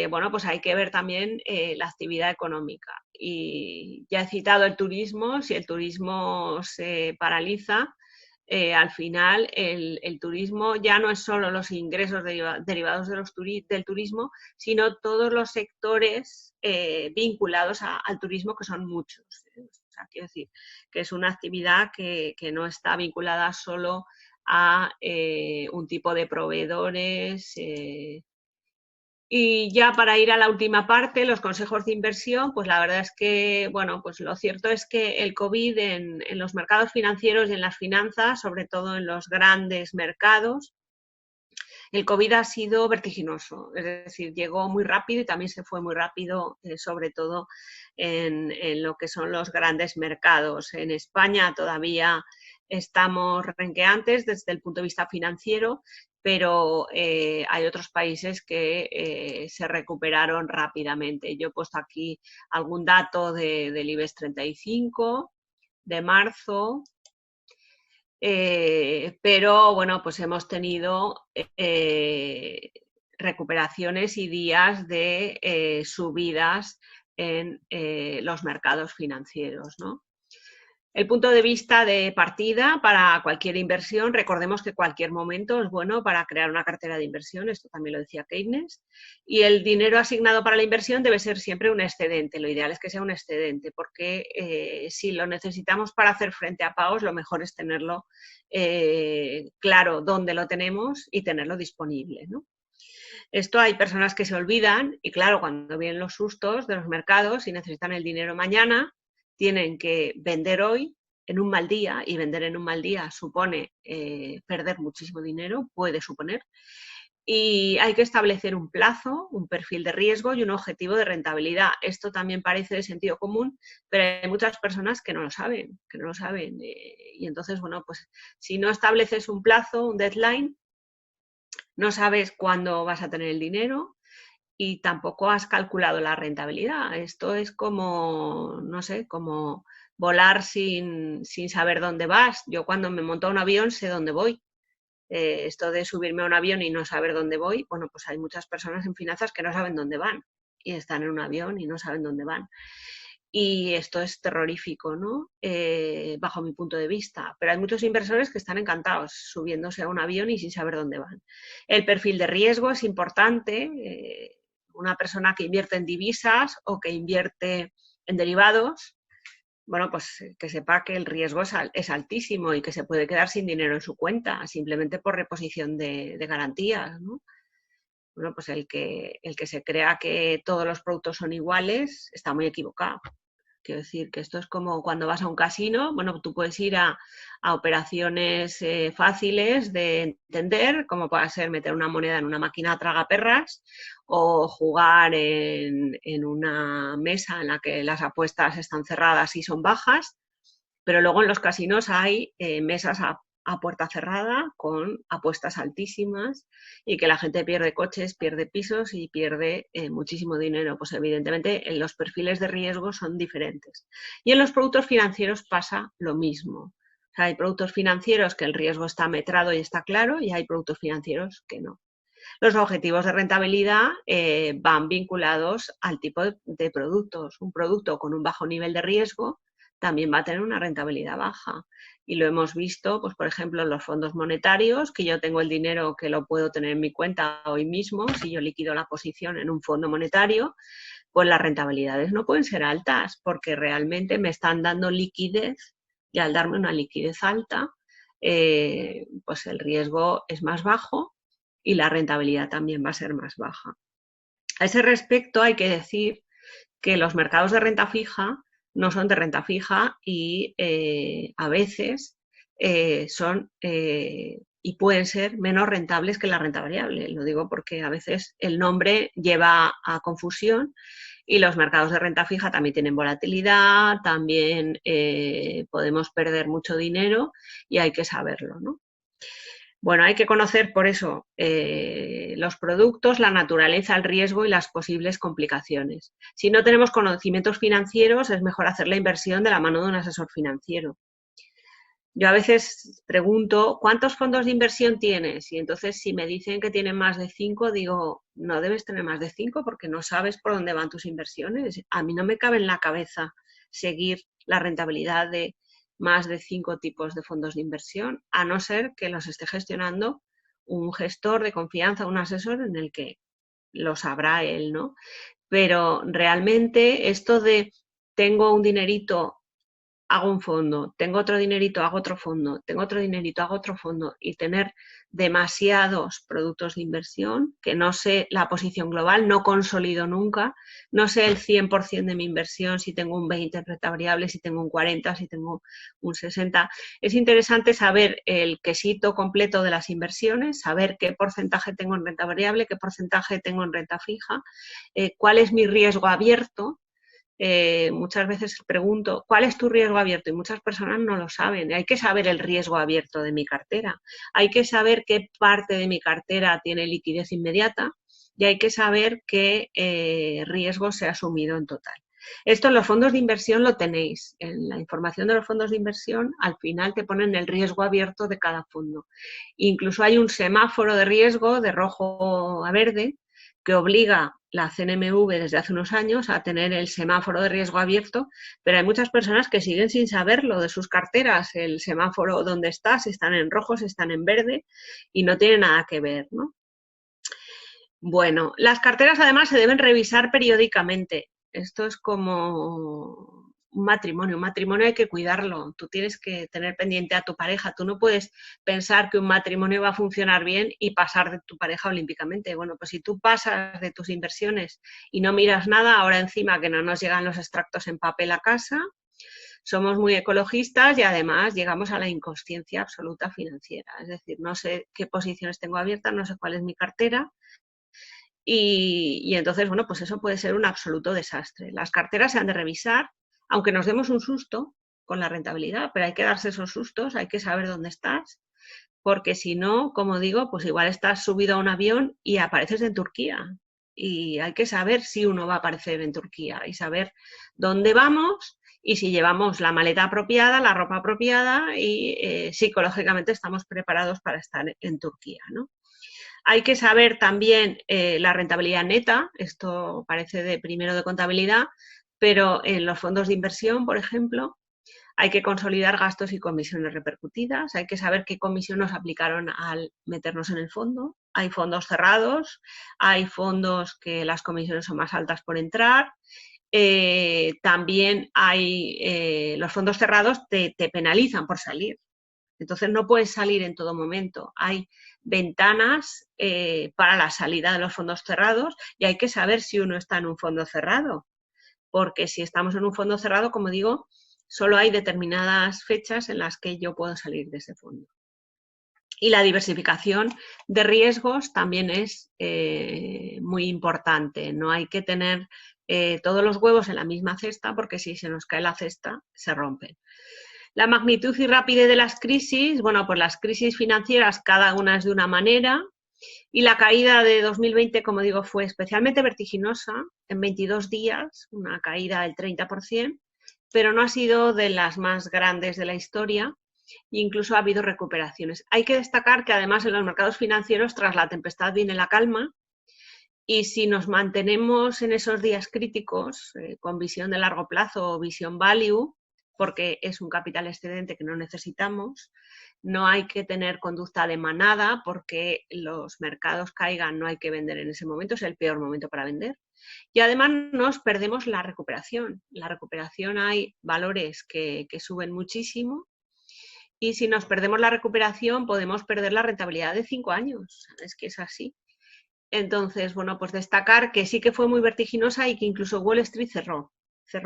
bueno, pues hay que ver también la actividad económica. Y ya he citado el turismo. Si el turismo se paraliza, al final el turismo ya no es solo los ingresos derivados de del turismo, sino todos los sectores vinculados al turismo, que son muchos. O sea, quiero decir que es una actividad que no está vinculada solo a un tipo de proveedores. Y ya para ir a la última parte, los consejos de inversión, pues la verdad es que, bueno, pues lo cierto es que el COVID en los mercados financieros y en las finanzas, sobre todo en los grandes mercados, el COVID ha sido vertiginoso, es decir, llegó muy rápido y también se fue muy rápido, sobre todo en lo que son los grandes mercados. En España todavía estamos renqueantes desde el punto de vista financiero, pero hay otros países que se recuperaron rápidamente. Yo he puesto aquí algún dato del IBEX 35 de marzo, pero bueno, pues hemos tenido recuperaciones y días de subidas en los mercados financieros, ¿no? El punto de vista de partida para cualquier inversión, recordemos que cualquier momento es bueno para crear una cartera de inversión, esto también lo decía Keynes, y el dinero asignado para la inversión debe ser siempre un excedente, lo ideal es que sea un excedente, porque si lo necesitamos para hacer frente a pagos, lo mejor es tenerlo claro dónde lo tenemos y tenerlo disponible, ¿no? Esto hay personas que se olvidan y claro, cuando vienen los sustos de los mercados y necesitan el dinero mañana, tienen que vender hoy en un mal día, y vender en un mal día supone perder muchísimo dinero, puede suponer, y hay que establecer un plazo, un perfil de riesgo y un objetivo de rentabilidad. Esto también parece de sentido común, pero hay muchas personas que no lo saben, y entonces, bueno, pues si no estableces un plazo, un deadline, no sabes cuándo vas a tener el dinero y tampoco has calculado la rentabilidad. Esto es como, no sé, como volar sin saber dónde vas. Yo cuando me monto a un avión sé dónde voy. Esto de subirme a un avión y no saber dónde voy, bueno, pues hay muchas personas en finanzas que no saben dónde van y están en un avión y no saben dónde van. Y esto es terrorífico, ¿no? Bajo mi punto de vista. Pero hay muchos inversores que están encantados subiéndose a un avión y sin saber dónde van. El perfil de riesgo es importante. Una persona que invierte en divisas o que invierte en derivados, bueno, pues que sepa que el riesgo es altísimo y que se puede quedar sin dinero en su cuenta, simplemente por reposición de garantías, ¿no? Bueno, pues el que se crea que todos los productos son iguales está muy equivocado. Quiero decir que esto es como cuando vas a un casino, bueno, tú puedes ir a operaciones fáciles de entender, como puede ser meter una moneda en una máquina tragaperras o jugar en una mesa en la que las apuestas están cerradas y son bajas, pero luego en los casinos hay mesas a puerta cerrada con apuestas altísimas y que la gente pierde coches, pierde pisos y pierde muchísimo dinero. Pues evidentemente los perfiles de riesgo son diferentes. Y en los productos financieros pasa lo mismo. O sea, hay productos financieros que el riesgo está metrado y está claro, y hay productos financieros que no. Los objetivos de rentabilidad van vinculados al tipo de productos. Un producto con un bajo nivel de riesgo también va a tener una rentabilidad baja. Y lo hemos visto, pues por ejemplo, en los fondos monetarios, que yo tengo el dinero que lo puedo tener en mi cuenta hoy mismo, si yo liquido la posición en un fondo monetario, pues las rentabilidades no pueden ser altas, porque realmente me están dando liquidez, y al darme una liquidez alta, pues el riesgo es más bajo y la rentabilidad también va a ser más baja. A ese respecto hay que decir que los mercados de renta fija no son de renta fija y a veces son y pueden ser menos rentables que la renta variable. Lo digo porque a veces el nombre lleva a confusión y los mercados de renta fija también tienen volatilidad, también podemos perder mucho dinero y hay que saberlo, ¿no? Bueno, hay que conocer por eso los productos, la naturaleza, el riesgo y las posibles complicaciones. Si no tenemos conocimientos financieros, es mejor hacer la inversión de la mano de un asesor financiero. Yo a veces pregunto, ¿cuántos fondos de inversión tienes? Y entonces si me dicen que tienen más de 5, digo, no debes tener más de 5 porque no sabes por dónde van tus inversiones. A mí no me cabe en la cabeza seguir la rentabilidad de más de 5 tipos de fondos de inversión, a no ser que los esté gestionando un gestor de confianza, un asesor en el que lo sabrá él, ¿no? Pero realmente esto de tengo un dinerito, hago un fondo, tengo otro dinerito, hago otro fondo, tengo otro dinerito, hago otro fondo, y tener demasiados productos de inversión, que no sé la posición global, no consolido nunca, no sé el 100% de mi inversión, si tengo un 20 en renta variable, si tengo un 40, si tengo un 60. Es interesante saber el quesito completo de las inversiones, saber qué porcentaje tengo en renta variable, qué porcentaje tengo en renta fija, cuál es mi riesgo abierto. Muchas veces pregunto, ¿cuál es tu riesgo abierto? Y muchas personas no lo saben. Hay que saber el riesgo abierto de mi cartera. Hay que saber qué parte de mi cartera tiene liquidez inmediata y hay que saber qué riesgo se ha asumido en total. Esto en los fondos de inversión lo tenéis. En la información de los fondos de inversión, al final te ponen el riesgo abierto de cada fondo. Incluso hay un semáforo de riesgo de rojo a verde que obliga la CNMV desde hace unos años a tener el semáforo de riesgo abierto, pero hay muchas personas que siguen sin saberlo de sus carteras, el semáforo dónde está, si están en rojo, si están en verde, y no tiene nada que ver, ¿no? Bueno, las carteras además se deben revisar periódicamente. Esto es como un matrimonio hay que cuidarlo, tú tienes que tener pendiente a tu pareja, tú no puedes pensar que un matrimonio va a funcionar bien y pasar de tu pareja olímpicamente. Bueno, pues si tú pasas de tus inversiones y no miras nada, ahora encima que no nos llegan los extractos en papel a casa, somos muy ecologistas y además llegamos a la inconsciencia absoluta financiera, es decir, no sé qué posiciones tengo abiertas, no sé cuál es mi cartera. Y entonces, bueno, pues eso puede ser un absoluto desastre. Las carteras se han de revisar, aunque nos demos un susto con la rentabilidad, pero hay que darse esos sustos, hay que saber dónde estás, porque si no, como digo, pues igual estás subido a un avión y apareces en Turquía. Y hay que saber si uno va a aparecer en Turquía y saber dónde vamos y si llevamos la maleta apropiada, la ropa apropiada y psicológicamente estamos preparados para estar en Turquía, ¿no? Hay que saber también la rentabilidad neta, esto parece de primero de contabilidad, pero en los fondos de inversión, por ejemplo, hay que consolidar gastos y comisiones repercutidas, hay que saber qué comisión nos aplicaron al meternos en el fondo. Hay fondos cerrados, hay fondos que las comisiones son más altas por entrar. También hay los fondos cerrados te penalizan por salir. Entonces no puedes salir en todo momento. Hay ventanas para la salida de los fondos cerrados y hay que saber si uno está en un fondo cerrado. Porque si estamos en un fondo cerrado, como digo, solo hay determinadas fechas en las que yo puedo salir de ese fondo. Y la diversificación de riesgos también es muy importante. No hay que tener todos los huevos en la misma cesta porque si se nos cae la cesta, se rompen. La magnitud y rapidez de las crisis, bueno, pues las crisis financieras cada una es de una manera y la caída de 2020, como digo, fue especialmente vertiginosa, en 22 días, una caída del 30%, pero no ha sido de las más grandes de la historia e incluso ha habido recuperaciones. Hay que destacar que además en los mercados financieros tras la tempestad viene la calma y si nos mantenemos en esos días críticos con visión de largo plazo o visión value, porque es un capital excedente que no necesitamos. No hay que tener conducta de manada porque los mercados caigan, no hay que vender en ese momento, es el peor momento para vender. Y además nos perdemos la recuperación. La recuperación hay valores que suben muchísimo y si nos perdemos la recuperación podemos perder la rentabilidad de 5 años. Es que es así. Entonces, bueno, pues destacar que sí que fue muy vertiginosa y que incluso Wall Street cerró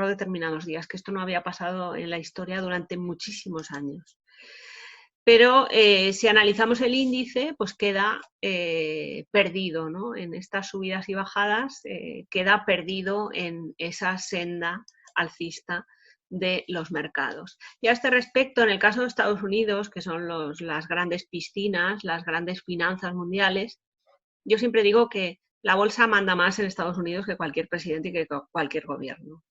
determinados días, que esto no había pasado en la historia durante muchísimos años. Pero si analizamos el índice, pues queda perdido, ¿no? En estas subidas y bajadas queda perdido en esa senda alcista de los mercados. Y a este respecto, en el caso de Estados Unidos, que son las grandes piscinas, las grandes finanzas mundiales, yo siempre digo que la bolsa manda más en Estados Unidos que cualquier presidente y que cualquier gobierno.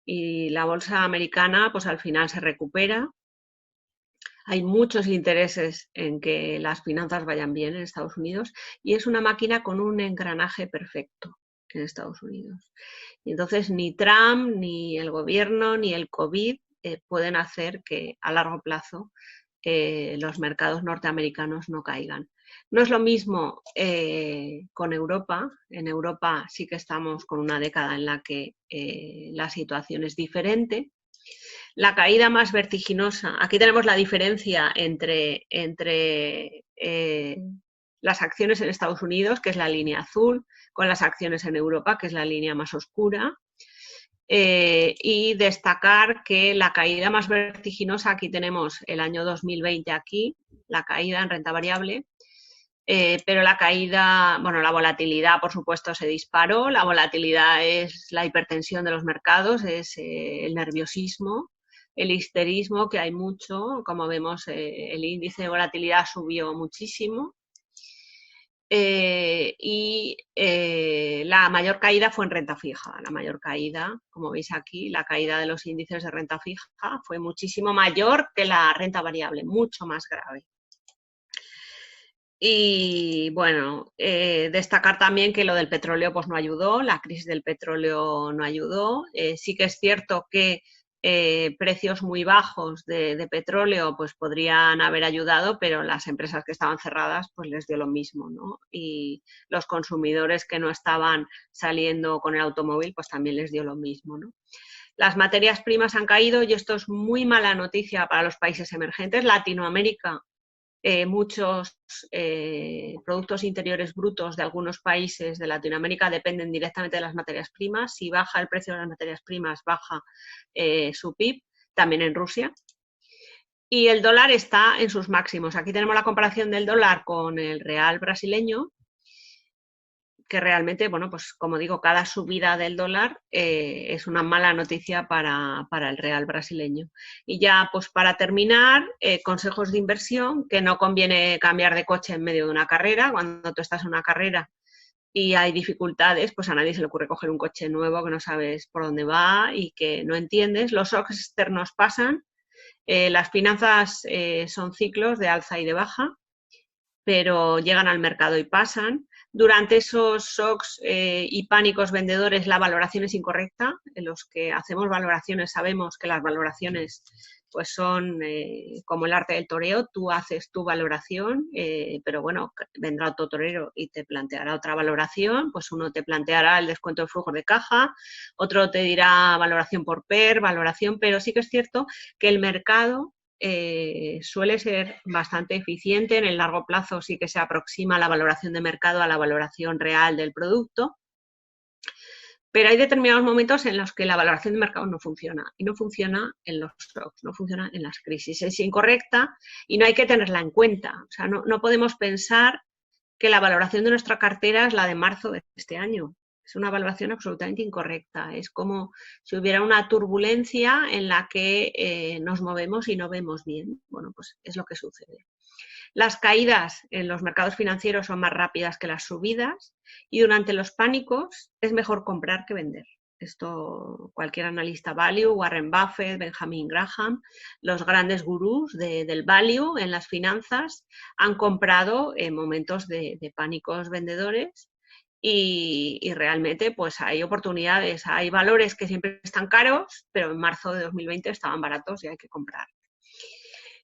Y la bolsa americana, pues al final se recupera. Hay muchos intereses en que las finanzas vayan bien en Estados Unidos y es una máquina con un engranaje perfecto en Estados Unidos. Y entonces ni Trump, ni el gobierno, ni el COVID pueden hacer que a largo plazo los mercados norteamericanos no caigan. No es lo mismo con Europa. En Europa sí que estamos con una década en la que la situación es diferente. La caída más vertiginosa, aquí tenemos la diferencia entre las acciones en Estados Unidos, que es la línea azul, con las acciones en Europa, que es la línea más oscura. Y destacar que la caída más vertiginosa, aquí tenemos el año 2020 aquí, la caída en renta variable, pero la caída, bueno, la volatilidad por supuesto se disparó, la volatilidad es la hipertensión de los mercados, es el nerviosismo, el histerismo que hay mucho, como vemos el índice de volatilidad subió muchísimo. La mayor caída fue en renta fija. La mayor caída, como veis aquí, la caída de los índices de renta fija fue muchísimo mayor que la renta variable, mucho más grave. Y bueno, destacar también que lo del petróleo pues no ayudó, la crisis del petróleo no ayudó. Sí que es cierto que precios muy bajos de petróleo pues podrían haber ayudado, pero las empresas que estaban cerradas pues les dio lo mismo, ¿no? Y los consumidores que no estaban saliendo con el automóvil pues también les dio lo mismo, ¿no? Las materias primas han caído y esto es muy mala noticia para los países emergentes. Latinoamérica, muchos productos interiores brutos de algunos países de Latinoamérica dependen directamente de las materias primas. Si baja el precio de las materias primas, baja su PIB, también en Rusia. Y el dólar está en sus máximos. Aquí tenemos la comparación del dólar con el real brasileño, que realmente, bueno, pues como digo, cada subida del dólar es una mala noticia para el real brasileño. Y ya, pues para terminar, consejos de inversión, que no conviene cambiar de coche en medio de una carrera. Cuando tú estás en una carrera y hay dificultades, pues a nadie se le ocurre coger un coche nuevo que no sabes por dónde va y que no entiendes. Los shocks externos pasan, las finanzas son ciclos de alza y de baja, pero llegan al mercado y pasan. Durante esos shocks y pánicos vendedores la valoración es incorrecta. En los que hacemos valoraciones sabemos que las valoraciones pues son como el arte del toreo. Tú haces tu valoración, pero bueno, vendrá otro torero y te planteará otra valoración. Pues uno te planteará el descuento de flujo de caja, otro te dirá valoración por PER, valoración, pero sí que es cierto que el mercado suele ser bastante eficiente. En el largo plazo sí que se aproxima la valoración de mercado a la valoración real del producto, pero hay determinados momentos en los que la valoración de mercado no funciona, y no funciona en los shocks, no funciona en las crisis, es incorrecta y no hay que tenerla en cuenta. O sea, no podemos pensar que la valoración de nuestra cartera es la de marzo de este año. Es una valoración absolutamente incorrecta. Es como si hubiera una turbulencia en la que nos movemos y no vemos bien. Bueno, pues es lo que sucede. Las caídas en los mercados financieros son más rápidas que las subidas y durante los pánicos es mejor comprar que vender. Esto cualquier analista value, Warren Buffett, Benjamin Graham, los grandes gurús del value en las finanzas han comprado en momentos de pánicos vendedores. Y realmente pues hay oportunidades, hay valores que siempre están caros, pero en marzo de 2020 estaban baratos y hay que comprar.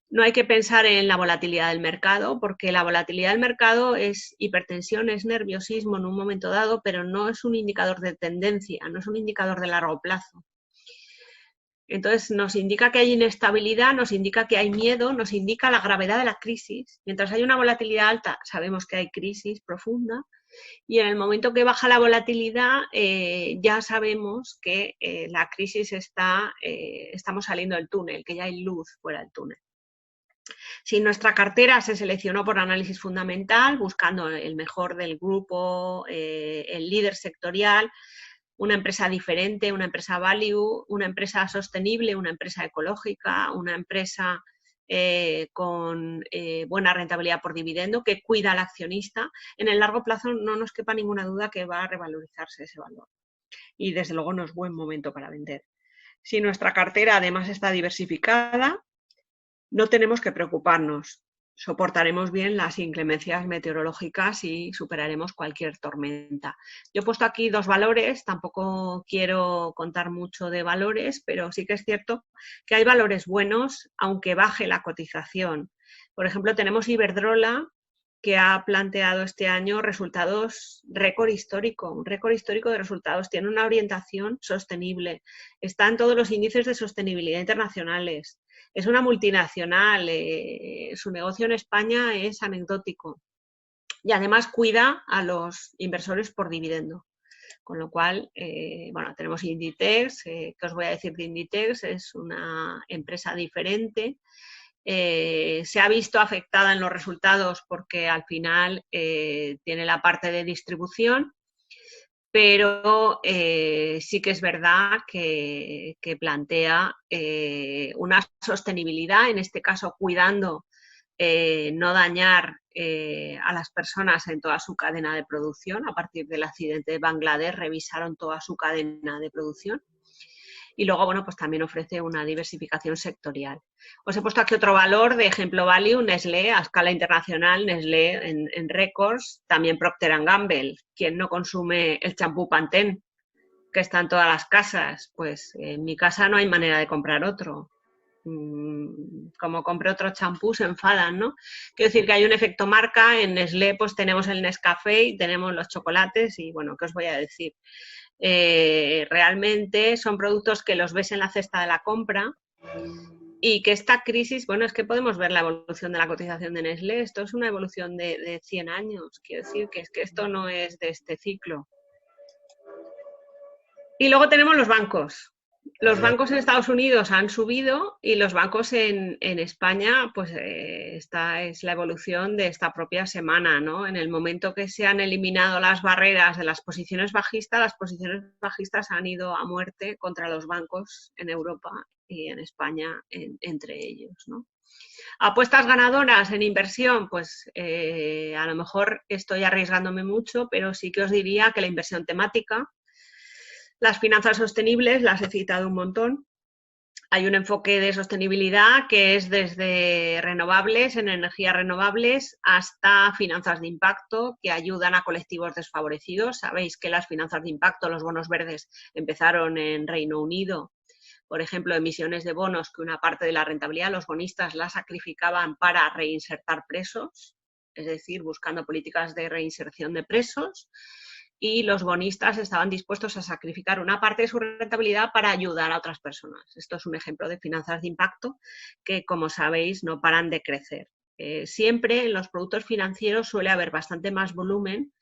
No hay que pensar en la volatilidad del mercado, porque la volatilidad del mercado es hipertensión, es nerviosismo en un momento dado, pero no es un indicador de tendencia, no es un indicador de largo plazo. Entonces nos indica que hay inestabilidad, nos indica que hay miedo, nos indica la gravedad de la crisis. Mientras hay una volatilidad alta, sabemos que hay crisis profunda. Y en el momento que baja la volatilidad, ya sabemos que la crisis estamos saliendo del túnel, que ya hay luz fuera del túnel. Si nuestra cartera se seleccionó por análisis fundamental, buscando el mejor del grupo, el líder sectorial, una empresa diferente, una empresa value, una empresa sostenible, una empresa ecológica, una empresa con buena rentabilidad por dividendo, que cuida al accionista. En el largo plazo no nos quepa ninguna duda que va a revalorizarse ese valor. Y desde luego no es buen momento para vender. Si nuestra cartera además está diversificada, no tenemos que preocuparnos. Soportaremos bien las inclemencias meteorológicas y superaremos cualquier tormenta. Yo he puesto aquí 2 valores, tampoco quiero contar mucho de valores, pero sí que es cierto que hay valores buenos, aunque baje la cotización. Por ejemplo, tenemos Iberdrola, que ha planteado este año resultados récord histórico, un récord histórico de resultados. Tiene una orientación sostenible, está en todos los índices de sostenibilidad internacionales. Es una multinacional, su negocio en España es anecdótico y además cuida a los inversores por dividendo. Con lo cual, bueno, tenemos Inditex, ¿qué os voy a decir de Inditex? Es una empresa diferente. Se ha visto afectada en los resultados porque al final tiene la parte de distribución, pero sí que es verdad que plantea una sostenibilidad, en este caso cuidando no dañar a las personas en toda su cadena de producción. A partir del accidente de Bangladesh revisaron toda su cadena de producción. Y luego, bueno, pues también ofrece una diversificación sectorial. Os he puesto aquí otro valor de ejemplo value, Nestlé, a escala internacional, Nestlé en récords, también Procter & Gamble. ¿Quién no consume el champú Pantene, que está en todas las casas? Pues en mi casa no hay manera de comprar otro. Como compre otro champú se enfadan, ¿no? Quiero decir que hay un efecto marca. En Nestlé pues tenemos el Nescafé y tenemos los chocolates y, bueno, ¿qué os voy a decir? Realmente son productos que los ves en la cesta de la compra y que esta crisis, bueno, es que podemos ver la evolución de la cotización de Nestlé. Esto es una evolución de 100 años. Quiero decir que es que esto no es de este ciclo. Y luego tenemos los bancos. Los bancos en Estados Unidos han subido y los bancos en España, pues esta es la evolución de esta propia semana, ¿no? En el momento que se han eliminado las barreras de las posiciones bajistas han ido a muerte contra los bancos en Europa y en España entre ellos, ¿no? Apuestas ganadoras en inversión, pues a lo mejor estoy arriesgándome mucho, pero sí que os diría que la inversión temática, las finanzas sostenibles, las he citado un montón. Hay un enfoque de sostenibilidad que es desde renovables, en energías renovables, hasta finanzas de impacto que ayudan a colectivos desfavorecidos. Sabéis que las finanzas de impacto, los bonos verdes, empezaron en Reino Unido. Por ejemplo, emisiones de bonos que una parte de la rentabilidad los bonistas la sacrificaban para reinsertar presos, es decir, buscando políticas de reinserción de presos. Y los bonistas estaban dispuestos a sacrificar una parte de su rentabilidad para ayudar a otras personas. Esto es un ejemplo de finanzas de impacto que, como sabéis, no paran de crecer. Siempre en los productos financieros suele haber bastante más volumen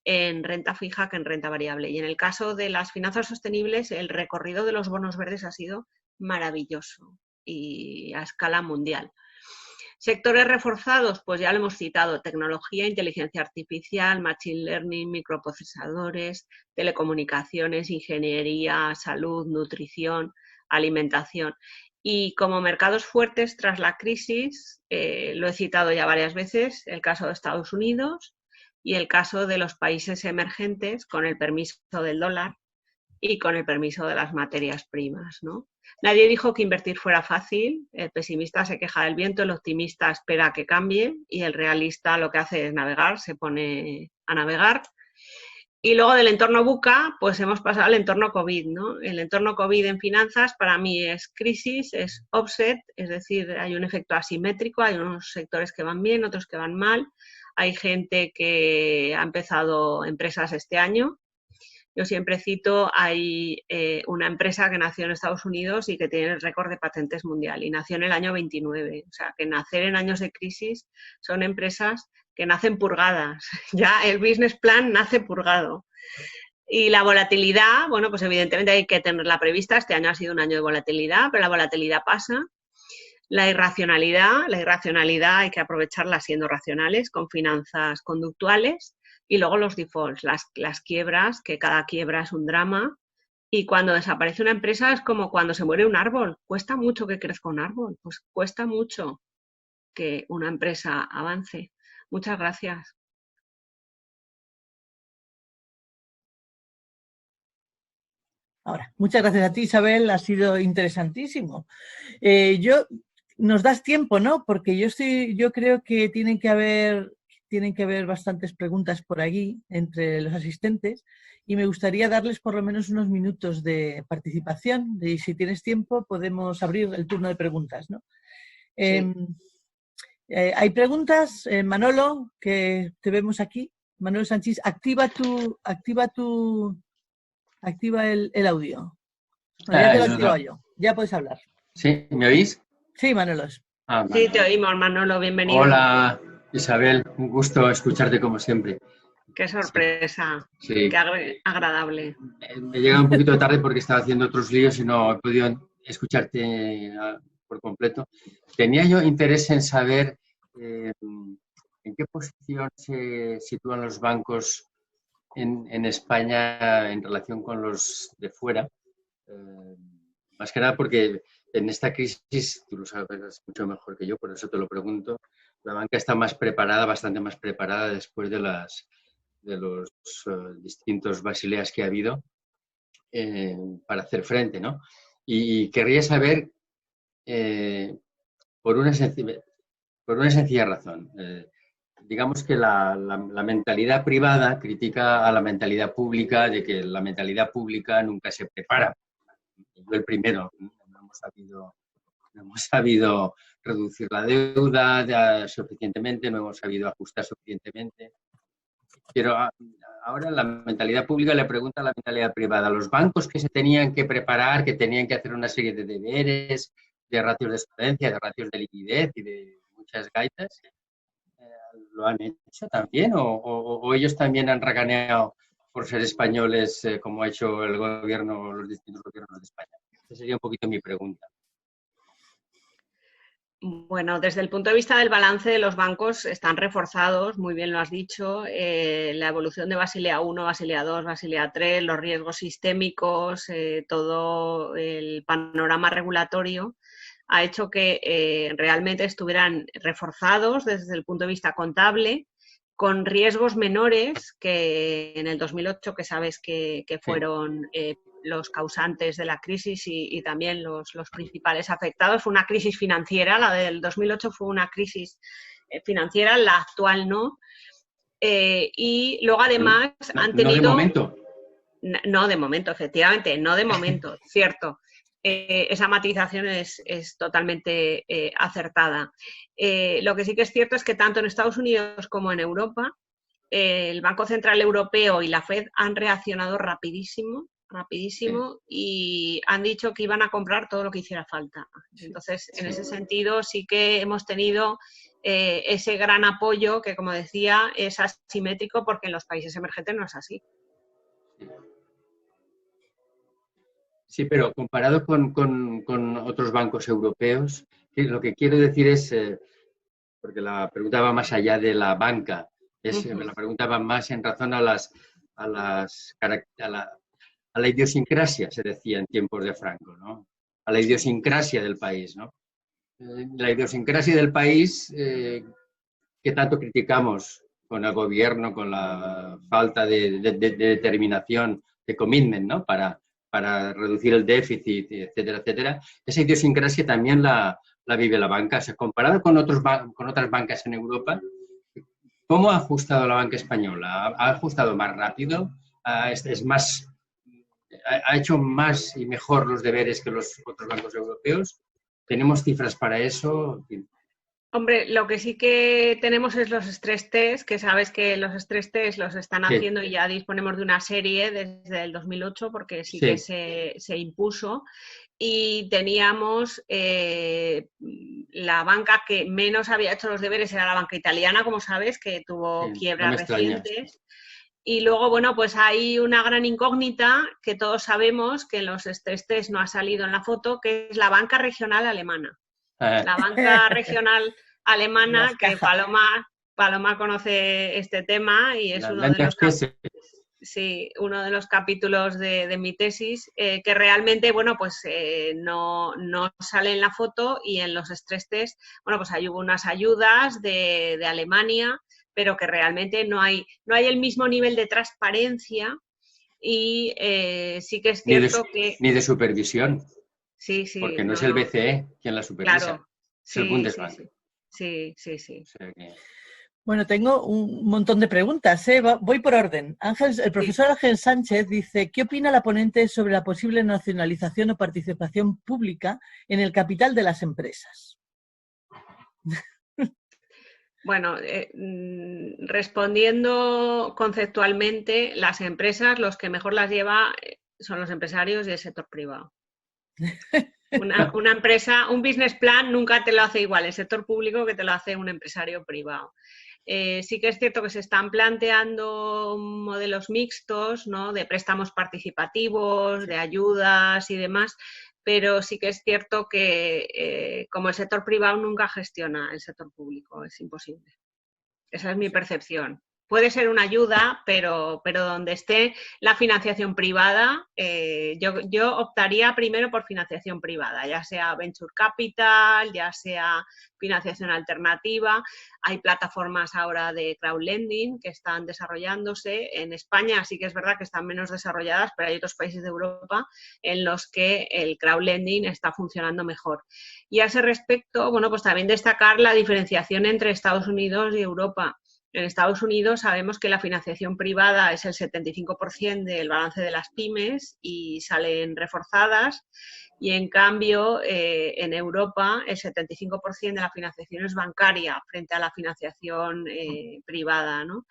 en renta fija que en renta variable. Y en el caso de las finanzas sostenibles, el recorrido de los bonos verdes ha sido maravilloso y a escala mundial. Sectores reforzados, pues ya lo hemos citado, tecnología, inteligencia artificial, machine learning, microprocesadores, telecomunicaciones, ingeniería, salud, nutrición, alimentación. Y como mercados fuertes tras la crisis, lo he citado ya varias veces, el caso de Estados Unidos y el caso de los países emergentes con el permiso del dólar y con el permiso de las materias primas, ¿no? Nadie dijo que invertir fuera fácil. El pesimista se queja del viento, el optimista espera que cambie y el realista lo que hace es navegar, se pone a navegar. Y luego del entorno VUCA, pues hemos pasado al entorno COVID, ¿no? El entorno COVID en finanzas para mí es crisis, es offset, es decir, hay un efecto asimétrico, hay unos sectores que van bien, otros que van mal. Hay gente que ha empezado empresas este año. Yo siempre cito, hay una empresa que nació en Estados Unidos y que tiene el récord de patentes mundial y nació en el año 29. O sea, que nacer en años de crisis son empresas que nacen purgadas. Ya el business plan nace purgado. Y la volatilidad, bueno, pues evidentemente hay que tenerla prevista. Este año ha sido un año de volatilidad, pero la volatilidad pasa. La irracionalidad hay que aprovecharla siendo racionales, con finanzas conductuales. Y luego los defaults, las quiebras, que cada quiebra es un drama Y cuando desaparece una empresa es como cuando se muere un árbol. Cuesta mucho que crezca un árbol, pues cuesta mucho que una empresa avance. Muchas gracias. Ahora, muchas gracias a ti, Isabel, ha sido interesantísimo. Nos das tiempo, ¿no? Porque yo creo que tienen que haber bastantes preguntas por aquí entre los asistentes y me gustaría darles por lo menos unos minutos de participación. Y si tienes tiempo, podemos abrir el turno de preguntas, ¿no? Sí. Hay preguntas, Manolo, que te vemos aquí. Manolo Sánchez, activa el audio. Bueno, ya te lo he activado yo. Ya puedes hablar. ¿Sí? ¿Me oís? Sí, Manolo. Ah, Sí, vale. te oímos, Manolo, bienvenido. Hola, Isabel, un gusto escucharte como siempre. Qué sorpresa, Sí. qué agradable. Me llega un poquito tarde porque estaba haciendo otros líos y no he podido escucharte por completo. Tenía yo interés en saber en qué posición se sitúan los bancos en España en relación con los de fuera. Más que nada porque en esta crisis, tú lo sabes mucho mejor que yo, por eso te lo pregunto, la banca está más preparada, bastante más preparada después de los distintos basileas que ha habido para hacer frente, ¿no? Y querría saber, por una sencilla razón, digamos que la mentalidad privada critica a la mentalidad pública de que la mentalidad pública nunca se prepara. Yo el primero, no hemos sabido reducir la deuda suficientemente, no hemos sabido ajustar suficientemente. Pero ahora la mentalidad pública le pregunta a la mentalidad privada. Los bancos que se tenían que preparar, que tenían que hacer una serie de deberes, de ratios de solvencia, de ratios de liquidez y de muchas gaitas, ¿lo han hecho también? ¿O ellos también han raganeado por ser españoles como ha hecho el gobierno, los distintos gobiernos de España? Esa sería un poquito mi pregunta. Bueno, desde el punto de vista del balance, los bancos están reforzados, muy bien lo has dicho, la evolución de Basilea I, Basilea II, Basilea III, los riesgos sistémicos, todo el panorama regulatorio ha hecho que realmente estuvieran reforzados desde el punto de vista contable, con riesgos menores que en el 2008, que sabes que fueron los causantes de la crisis y también los principales afectados. Fue una crisis financiera, la del 2008 fue una crisis financiera, la actual no. Y luego además han tenido... No de momento. No de momento, efectivamente, no de momento, cierto. Esa matización es totalmente acertada. Lo que sí que es cierto es que tanto en Estados Unidos como en Europa, el Banco Central Europeo y la FED han reaccionado rapidísimo y han dicho que iban a comprar todo lo que hiciera falta. Entonces, en ese sentido, sí que hemos tenido ese gran apoyo que, como decía, es asimétrico porque en los países emergentes no es así. Sí, pero comparado con otros bancos europeos, lo que quiero decir es, porque la pregunta va más allá de la banca, la pregunta va más en razón a la idiosincrasia, se decía en tiempos de Franco, ¿no? A la idiosincrasia del país, ¿no? La idiosincrasia del país que tanto criticamos con el gobierno, con la falta de determinación, de commitment, ¿no? Para reducir el déficit, etcétera, etcétera. Esa idiosincrasia también la vive la banca. O sea, comparado con otras bancas en Europa, ¿cómo ha ajustado la banca española? ¿Ha ajustado más rápido? ¿Ha hecho más y mejor los deberes que los otros bancos europeos? ¿Tenemos cifras para eso? Hombre, lo que sí que tenemos es los stress test, que sabes que los stress test los están haciendo y ya disponemos de una serie desde el 2008 porque sí que se impuso y teníamos la banca que menos había hecho los deberes era la banca italiana, como sabes, que tuvo quiebras recientes. Y luego, bueno, pues hay una gran incógnita que todos sabemos que en los stress test no ha salido en la foto, que es la banca regional alemana. La banca regional alemana, que Paloma conoce este tema y es uno de los... Sí, uno de los capítulos de mi tesis, que realmente, bueno, pues no sale en la foto, y en los stress test, bueno, pues hay unas ayudas de Alemania, pero que realmente no hay el mismo nivel de transparencia, y sí que es cierto que... Ni de supervisión, Sí, sí, porque no es no, el no, BCE quien la supervisa, claro, es el sí, sí, Bundesbank. sí, sí, sí, sí. O sea que... Bueno, tengo un montón de preguntas, ¿eh? Voy por orden. El profesor Ángel Sánchez dice, ¿qué opina la ponente sobre la posible nacionalización o participación pública en el capital de las empresas? Bueno, respondiendo conceptualmente, las empresas, los que mejor las lleva son los empresarios y el sector privado. Una empresa, un business plan nunca te lo hace igual el sector público que te lo hace un empresario privado. Sí que es cierto que se están planteando modelos mixtos, ¿no?, de préstamos participativos, de ayudas y demás, pero sí que es cierto que como el sector privado nunca gestiona el sector público, es imposible. Esa es mi percepción. Puede ser una ayuda, pero donde esté la financiación privada, yo optaría primero por financiación privada, ya sea venture capital, ya sea financiación alternativa. Hay plataformas ahora de crowdlending que están desarrollándose. En España sí que es verdad que están menos desarrolladas, pero hay otros países de Europa en los que el crowdlending está funcionando mejor. Y a ese respecto, bueno, pues también destacar la diferenciación entre Estados Unidos y Europa. En Estados Unidos sabemos que la financiación privada es el 75% del balance de las pymes y salen reforzadas, y en cambio en Europa el 75% de la financiación es bancaria frente a la financiación privada, ¿no?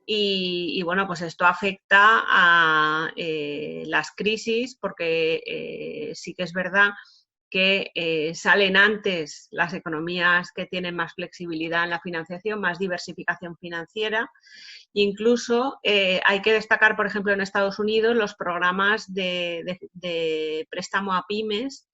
Y bueno, pues esto afecta a las crisis, porque sí que es verdad que salen antes las economías que tienen más flexibilidad en la financiación, más diversificación financiera. Incluso hay que destacar, por ejemplo, en Estados Unidos, los programas de préstamo a pymes,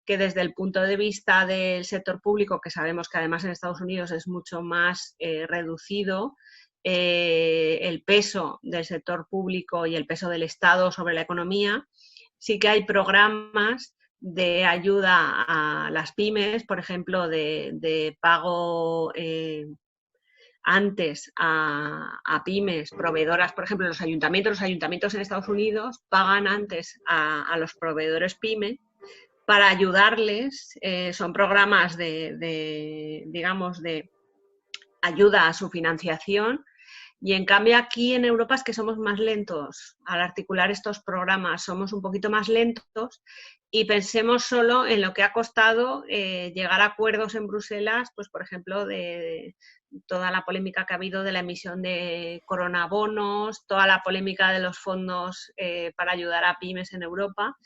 que desde el punto de vista del sector público, que sabemos que además en Estados Unidos es mucho más reducido, el peso del sector público y el peso del Estado sobre la economía, sí que hay programas de ayuda a las pymes, por ejemplo, de pago antes a pymes, proveedoras, por ejemplo, los ayuntamientos en Estados Unidos pagan antes a los proveedores pyme para ayudarles. Son programas digamos, de ayuda a su financiación. Y en cambio aquí en Europa es que somos más lentos al articular estos programas, somos un poquito más lentos, y pensemos solo en lo que ha costado llegar a acuerdos en Bruselas, pues por ejemplo de toda la polémica que ha habido de la emisión de coronabonos, toda la polémica de los fondos para ayudar a pymes en Europa,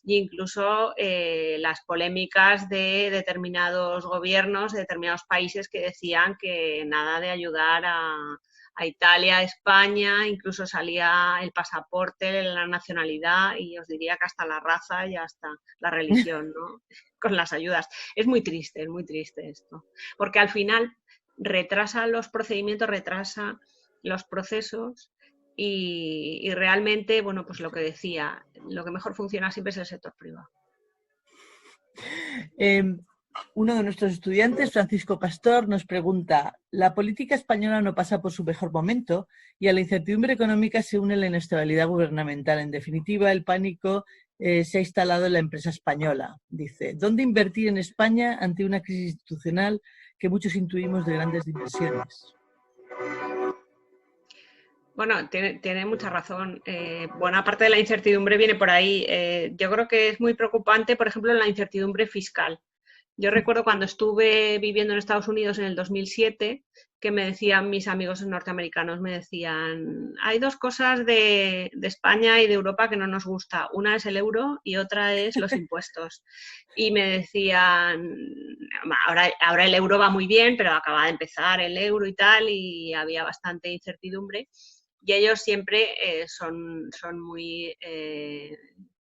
e incluso las polémicas de determinados gobiernos, de determinados países que decían que nada de ayudar a Italia, a España, incluso salía el pasaporte, la nacionalidad, y os diría que hasta la raza y hasta la religión, ¿no? Con las ayudas. Es muy triste esto, porque al final retrasa los procedimientos, retrasa los procesos, y realmente, bueno, pues lo que decía, lo que mejor funciona siempre es el sector privado. Uno de nuestros estudiantes, Francisco Pastor, nos pregunta, ¿la política española no pasa por su mejor momento y a la incertidumbre económica se une la inestabilidad gubernamental? En definitiva, el pánico se ha instalado en la empresa española. Dice, ¿dónde invertir en España ante una crisis institucional que muchos intuimos de grandes dimensiones? Bueno, tiene mucha razón. Buena parte de la incertidumbre viene por ahí. Yo creo que es muy preocupante, por ejemplo, la incertidumbre fiscal. Yo recuerdo cuando estuve viviendo en Estados Unidos en el 2007, que me decían mis amigos norteamericanos, me decían, hay dos cosas de España y de Europa que no nos gusta. Una es el euro y otra es los impuestos. Y me decían, ahora el euro va muy bien, pero acaba de empezar el euro y tal, y había bastante incertidumbre. Y ellos siempre son muy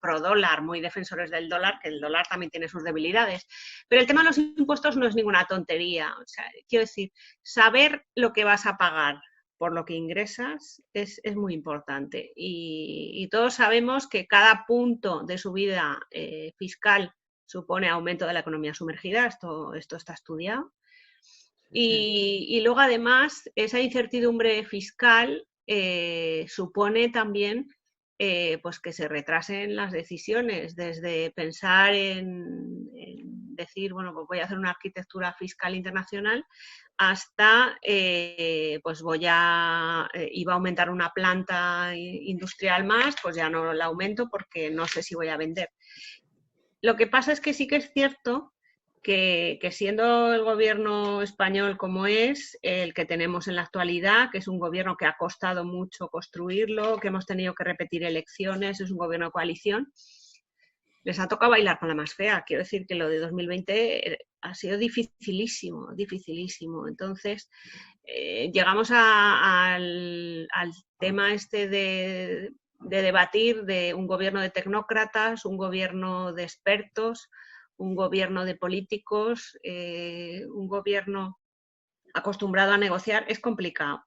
pro dólar, muy defensores del dólar, que el dólar también tiene sus debilidades. Pero el tema de los impuestos no es ninguna tontería. O sea, quiero decir, saber lo que vas a pagar por lo que ingresas es muy importante. Y todos sabemos que cada punto de subida fiscal supone aumento de la economía sumergida, esto está estudiado. Y luego, además, esa incertidumbre fiscal supone también pues que se retrasen las decisiones, desde pensar en decir, bueno, pues voy a hacer una arquitectura fiscal internacional, hasta pues iba a aumentar una planta industrial más, pues ya no la aumento porque no sé si voy a vender. Lo que pasa es que sí que es cierto que siendo el gobierno español como es, el que tenemos en la actualidad, que es un gobierno que ha costado mucho construirlo, que hemos tenido que repetir elecciones, es un gobierno de coalición, les ha tocado bailar con la más fea. Quiero decir que lo de 2020 ha sido dificilísimo, dificilísimo. Entonces, llegamos al tema este de debatir de un gobierno de tecnócratas, un gobierno de expertos, un gobierno de políticos, un gobierno acostumbrado a negociar. Es complicado.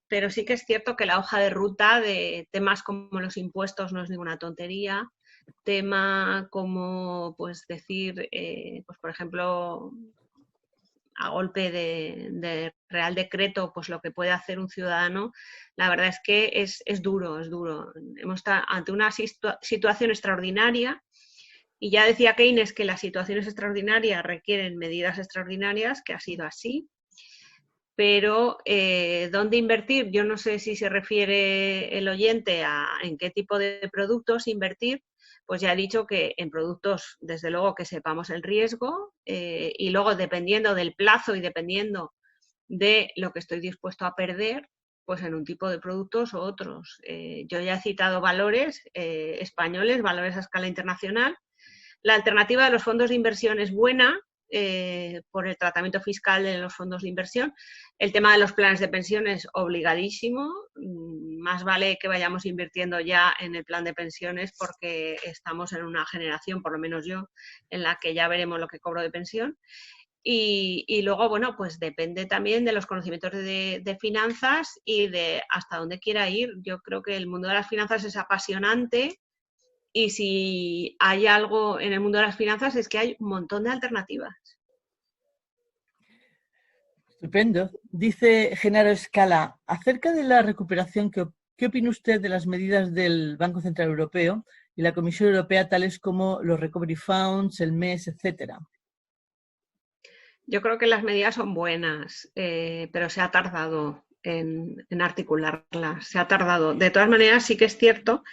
Pero sí que es cierto que la hoja de ruta de temas como los impuestos no es ninguna tontería. Tema como, pues decir, pues por ejemplo, a golpe de Real Decreto, pues lo que puede hacer un ciudadano, la verdad es que es duro, es duro. Hemos estado ante una situación extraordinaria. Y ya decía Keynes que las situaciones extraordinarias requieren medidas extraordinarias, que ha sido así. Pero ¿dónde invertir? Yo no sé si se refiere el oyente a en qué tipo de productos invertir. Pues ya he dicho que en productos, desde luego, que sepamos el riesgo y luego, dependiendo del plazo y dependiendo de lo que estoy dispuesto a perder, pues en un tipo de productos u otros. Yo ya he citado valores españoles, valores a escala internacional. La alternativa de los fondos de inversión es buena por el tratamiento fiscal de los fondos de inversión. El tema de los planes de pensión es obligadísimo. Más vale que vayamos invirtiendo ya en el plan de pensiones porque estamos en una generación, por lo menos yo, en la que ya veremos lo que cobro de pensión. Y luego, bueno, pues depende también de los conocimientos de finanzas y de hasta dónde quiera ir. Yo creo que el mundo de las finanzas es apasionante. Y si hay algo en el mundo de las finanzas es que hay un montón de alternativas. Estupendo. Dice Genaro Escala, acerca de la recuperación, ¿qué opina usted de las medidas del Banco Central Europeo y la Comisión Europea, tales como los Recovery Funds, el MES, etcétera? Yo creo que las medidas son buenas, pero se ha tardado en articularlas. Se ha tardado. De todas maneras, sí que es cierto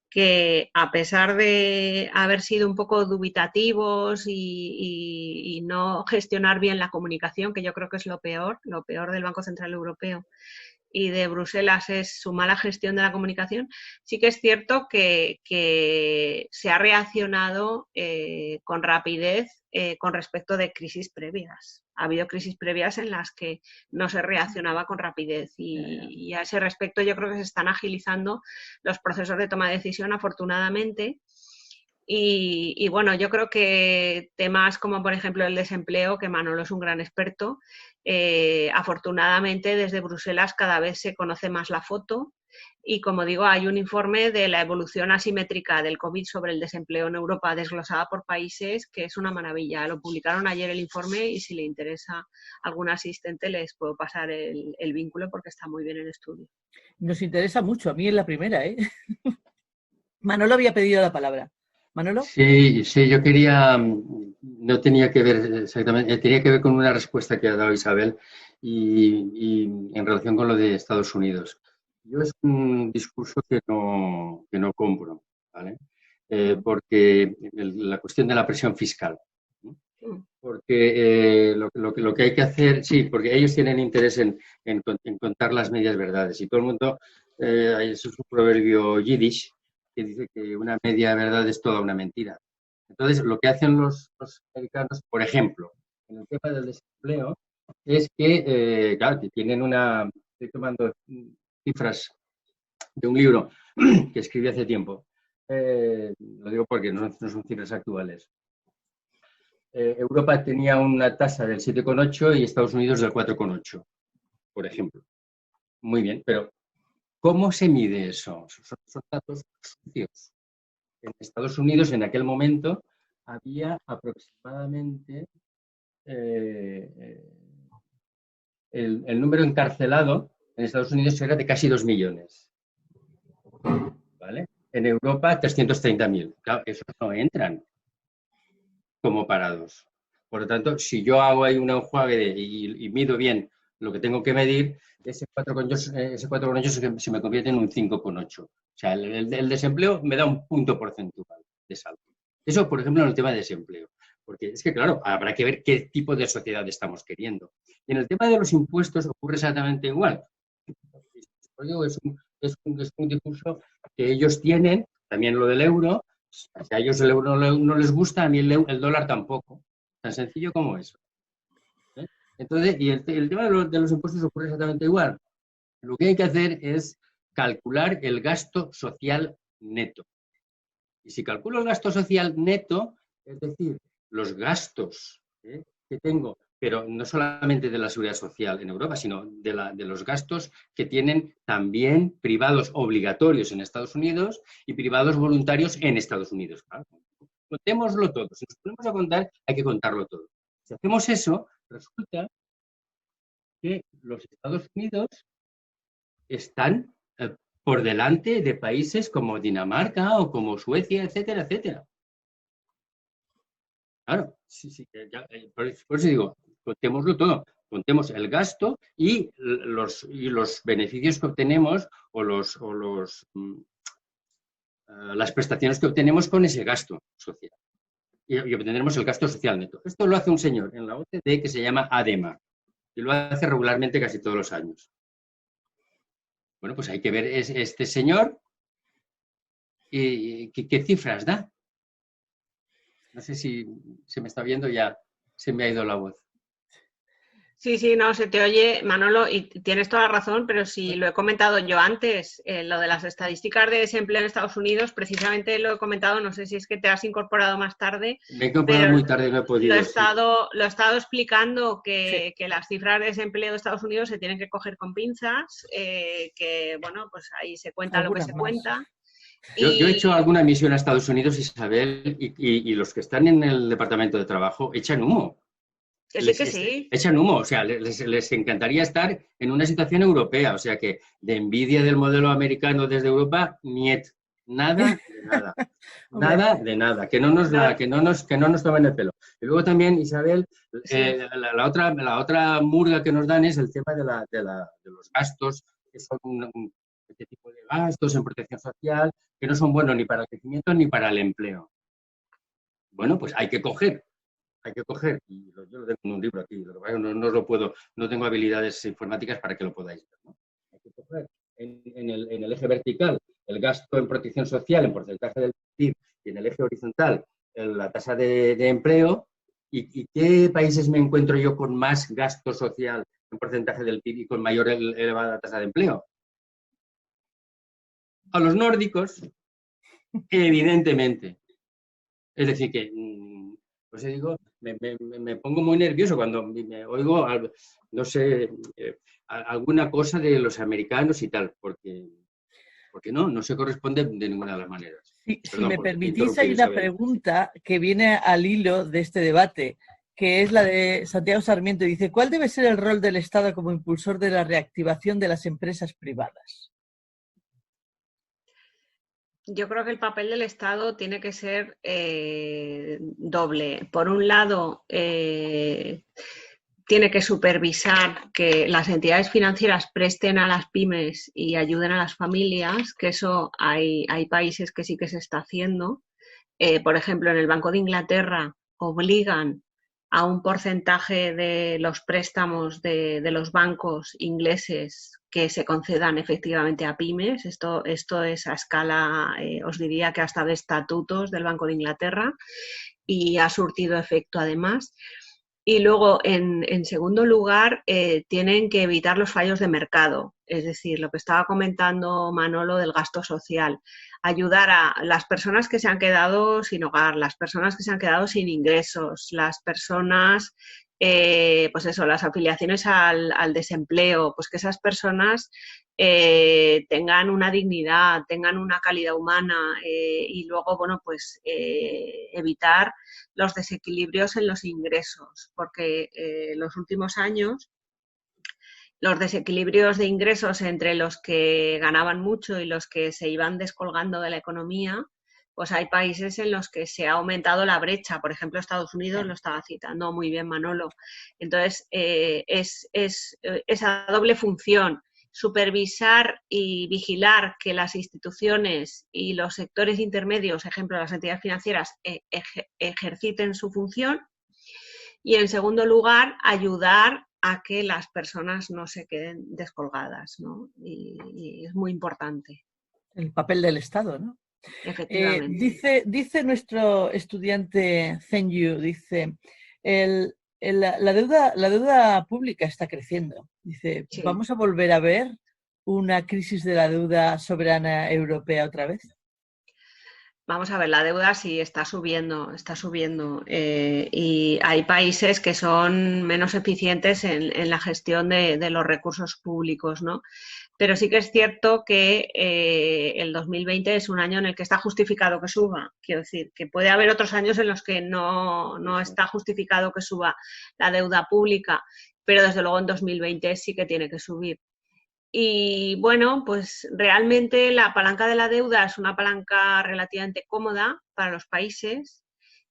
que a pesar de haber sido un poco dubitativos y no gestionar bien la comunicación, que yo creo que es lo peor del Banco Central Europeo y de Bruselas es su mala gestión de la comunicación, sí que es cierto que se ha reaccionado con rapidez con respecto de crisis previas. Ha habido crisis previas en las que no se reaccionaba con rapidez y a ese respecto yo creo que se están agilizando los procesos de toma de decisión, afortunadamente. Y bueno, yo creo que temas como por ejemplo el desempleo, que Manolo es un gran experto, afortunadamente desde Bruselas cada vez se conoce más la foto y como digo, hay un informe de la evolución asimétrica del COVID sobre el desempleo en Europa desglosada por países que es una maravilla. Lo publicaron ayer el informe y si le interesa a algún asistente les puedo pasar el vínculo porque está muy bien el estudio. Nos interesa mucho, a mí es la primera, ¿eh? Manolo había pedido la palabra. ¿Manolo? Sí, yo quería, no tenía que ver exactamente, tenía que ver con una respuesta que ha dado Isabel y en relación con lo de Estados Unidos. Yo es un discurso que no compro, ¿vale? Porque la cuestión de la presión fiscal, ¿no? Porque lo que hay que hacer, sí, porque ellos tienen interés en contar las medias verdades y todo el mundo, eso es un proverbio yiddish, que dice que una media verdad es toda una mentira. Entonces, lo que hacen los americanos, por ejemplo, en el tema del desempleo, es que, claro, que tienen estoy tomando cifras de un libro que escribí hace tiempo, lo digo porque no son cifras actuales. Europa tenía una tasa del 7,8 y Estados Unidos del 4,8, por ejemplo. Muy bien, pero ¿cómo se mide eso? Son datos sucios. En Estados Unidos, en aquel momento, había aproximadamente el número encarcelado en Estados Unidos era de casi 2 millones. ¿Vale? En Europa, 330.000. Claro, esos no entran como parados. Por lo tanto, si yo hago ahí un enjuague y mido bien lo que tengo que medir, ese 4,8 se me convierte en un 5,8. O sea, el desempleo me da un punto porcentual de salto. Eso, por ejemplo, en el tema de desempleo. Porque es que, claro, habrá que ver qué tipo de sociedad estamos queriendo. Y en el tema de los impuestos ocurre exactamente igual. Es un discurso que ellos tienen, también lo del euro. Si a ellos el euro no les gusta, a mí el dólar tampoco. Tan sencillo como eso. ¿Eh? Entonces, y el tema de los impuestos ocurre exactamente igual. Lo que hay que hacer es calcular el gasto social neto. Y si calculo el gasto social neto, es decir, los gastos que tengo, pero no solamente de la seguridad social en Europa, sino de los gastos que tienen también privados obligatorios en Estados Unidos y privados voluntarios en Estados Unidos. Claro. Contémoslo todo. Si nos ponemos a contar, hay que contarlo todo. Si hacemos eso, resulta que los Estados Unidos están por delante de países como Dinamarca o como Suecia, etcétera, etcétera. Claro, sí, por eso digo, contémoslo todo. Contemos el gasto y los beneficios que obtenemos o las prestaciones que obtenemos con ese gasto social. Y obtendremos el gasto social neto. Esto lo hace un señor en la OCDE que se llama ADEMA y lo hace regularmente casi todos los años. Bueno, pues hay que ver este señor y qué cifras da. No sé si se me está viendo, ya se me ha ido la voz. Sí, no, se te oye, Manolo, y tienes toda la razón, pero si lo he comentado yo antes, lo de las estadísticas de desempleo en Estados Unidos, precisamente lo he comentado, no sé si es que te has incorporado más tarde. Me he incorporado muy tarde, no he podido. Lo he estado explicando que las cifras de desempleo de Estados Unidos se tienen que coger con pinzas, que, bueno, pues ahí se cuenta lo que se cuenta. Yo he hecho alguna misión a Estados Unidos, Isabel, y los que están en el departamento de trabajo echan humo. Sí. Echan humo, o sea, les encantaría estar en una situación europea, o sea que de envidia del modelo americano desde Europa, niet, nada de nada, nada de nada, que no nos tomen el pelo. Y luego también, Isabel, la otra murga que nos dan es el tema de los gastos, que son este tipo de gastos en protección social, que no son buenos ni para el crecimiento ni para el empleo. Bueno, pues hay que coger, y yo lo tengo en un libro aquí, no os lo puedo, no tengo habilidades informáticas para que lo podáis ver, ¿no? Hay que coger en el eje vertical el gasto en protección social en porcentaje del PIB y en el eje horizontal la tasa de empleo, y qué países me encuentro yo con más gasto social en porcentaje del PIB y con mayor elevada tasa de empleo. A los nórdicos, evidentemente. Es decir, que, pues digo, me pongo muy nervioso cuando me oigo, no sé, alguna cosa de los americanos y tal, porque no se corresponde de ninguna de las maneras. Sí, si me permitís, hay una pregunta que viene al hilo de este debate, que es la de Santiago Sarmiento. Dice, ¿cuál debe ser el rol del Estado como impulsor de la reactivación de las empresas privadas? Yo creo que el papel del Estado tiene que ser doble. Por un lado, tiene que supervisar que las entidades financieras presten a las pymes y ayuden a las familias, que eso hay países que sí que se está haciendo. Por ejemplo, en el Banco de Inglaterra obligan a un porcentaje de los préstamos de los bancos ingleses que se concedan efectivamente a pymes. Esto es a escala, os diría que hasta de estatutos del Banco de Inglaterra, y ha surtido efecto además. Y luego, en segundo lugar, tienen que evitar los fallos de mercado, es decir, lo que estaba comentando Manolo del gasto social, ayudar a las personas que se han quedado sin hogar, las personas que se han quedado sin ingresos, las personas pues eso, las afiliaciones al desempleo, pues que esas personas tengan una dignidad, tengan una calidad humana y luego, bueno, pues evitar los desequilibrios en los ingresos, porque los últimos años los desequilibrios de ingresos entre los que ganaban mucho y los que se iban descolgando de la economía, pues hay países en los que se ha aumentado la brecha. Por ejemplo, Estados Unidos lo estaba citando muy bien Manolo. Entonces, es esa doble función, supervisar y vigilar que las instituciones y los sectores intermedios, ejemplo, las entidades financieras, ejerciten su función. Y en segundo lugar, ayudar a que las personas no se queden descolgadas, ¿no? Y es muy importante. El papel del Estado, ¿no? Efectivamente. Dice nuestro estudiante Zhenyu, dice, la deuda pública está creciendo. Dice, Sí. ¿vamos a volver a ver una crisis de la deuda soberana europea otra vez? Vamos a ver, la deuda sí está subiendo, y hay países que son menos eficientes en la gestión de los recursos públicos, ¿no? Pero sí que es cierto que el 2020 es un año en el que está justificado que suba. Quiero decir, que puede haber otros años en los que no está justificado que suba la deuda pública, pero desde luego en 2020 sí que tiene que subir. Y bueno, pues realmente la palanca de la deuda es una palanca relativamente cómoda para los países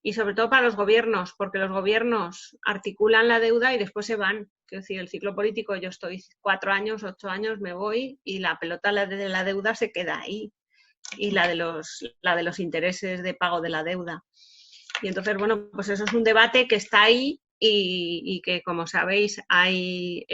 y sobre todo para los gobiernos, porque los gobiernos articulan la deuda y después se van. Quiero decir, el ciclo político, yo estoy 4 años, 8 años, me voy y la pelota de la deuda se queda ahí y la de los intereses de pago de la deuda. Y entonces, bueno, pues eso es un debate que está ahí y que, como sabéis, hay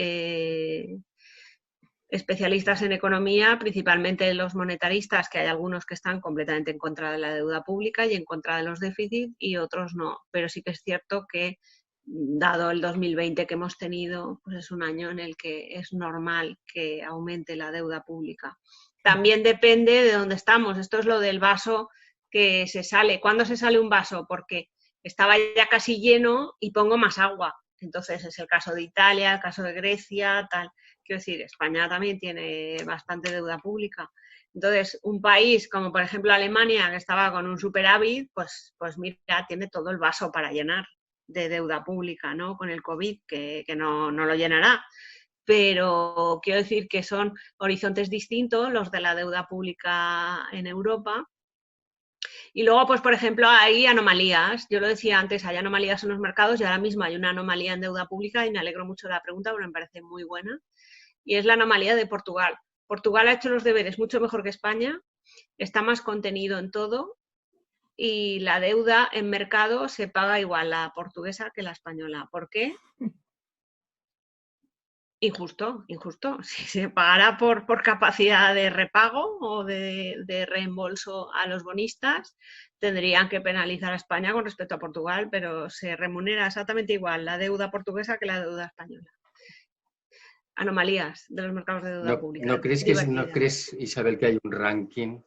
especialistas en economía, principalmente los monetaristas, que hay algunos que están completamente en contra de la deuda pública y en contra de los déficits y otros no. Pero sí que es cierto que, dado el 2020 que hemos tenido, pues es un año en el que es normal que aumente la deuda pública. También depende de dónde estamos. Esto es lo del vaso que se sale. ¿Cuándo se sale un vaso? Porque estaba ya casi lleno y pongo más agua. Entonces es el caso de Italia, el caso de Grecia, tal. Quiero decir, España también tiene bastante deuda pública. Entonces, un país como por ejemplo Alemania, que estaba con un superávit, pues mira, tiene todo el vaso para llenar de deuda pública, ¿no? Con el COVID, que no lo llenará. Pero quiero decir que son horizontes distintos los de la deuda pública en Europa. Y luego, pues por ejemplo, hay anomalías. Yo lo decía antes, hay anomalías en los mercados y ahora mismo hay una anomalía en deuda pública y me alegro mucho de la pregunta porque me parece muy buena. Y es la anomalía de Portugal. Portugal ha hecho los deberes mucho mejor que España, está más contenido en todo y la deuda en mercado se paga igual la portuguesa que la española. ¿Por qué? Injusto. Si se pagara por capacidad de repago o de reembolso a los bonistas, tendrían que penalizar a España con respecto a Portugal, pero se remunera exactamente igual la deuda portuguesa que la deuda española. Anomalías de los mercados de deuda pública. ¿No crees, Isabel, que hay un ranking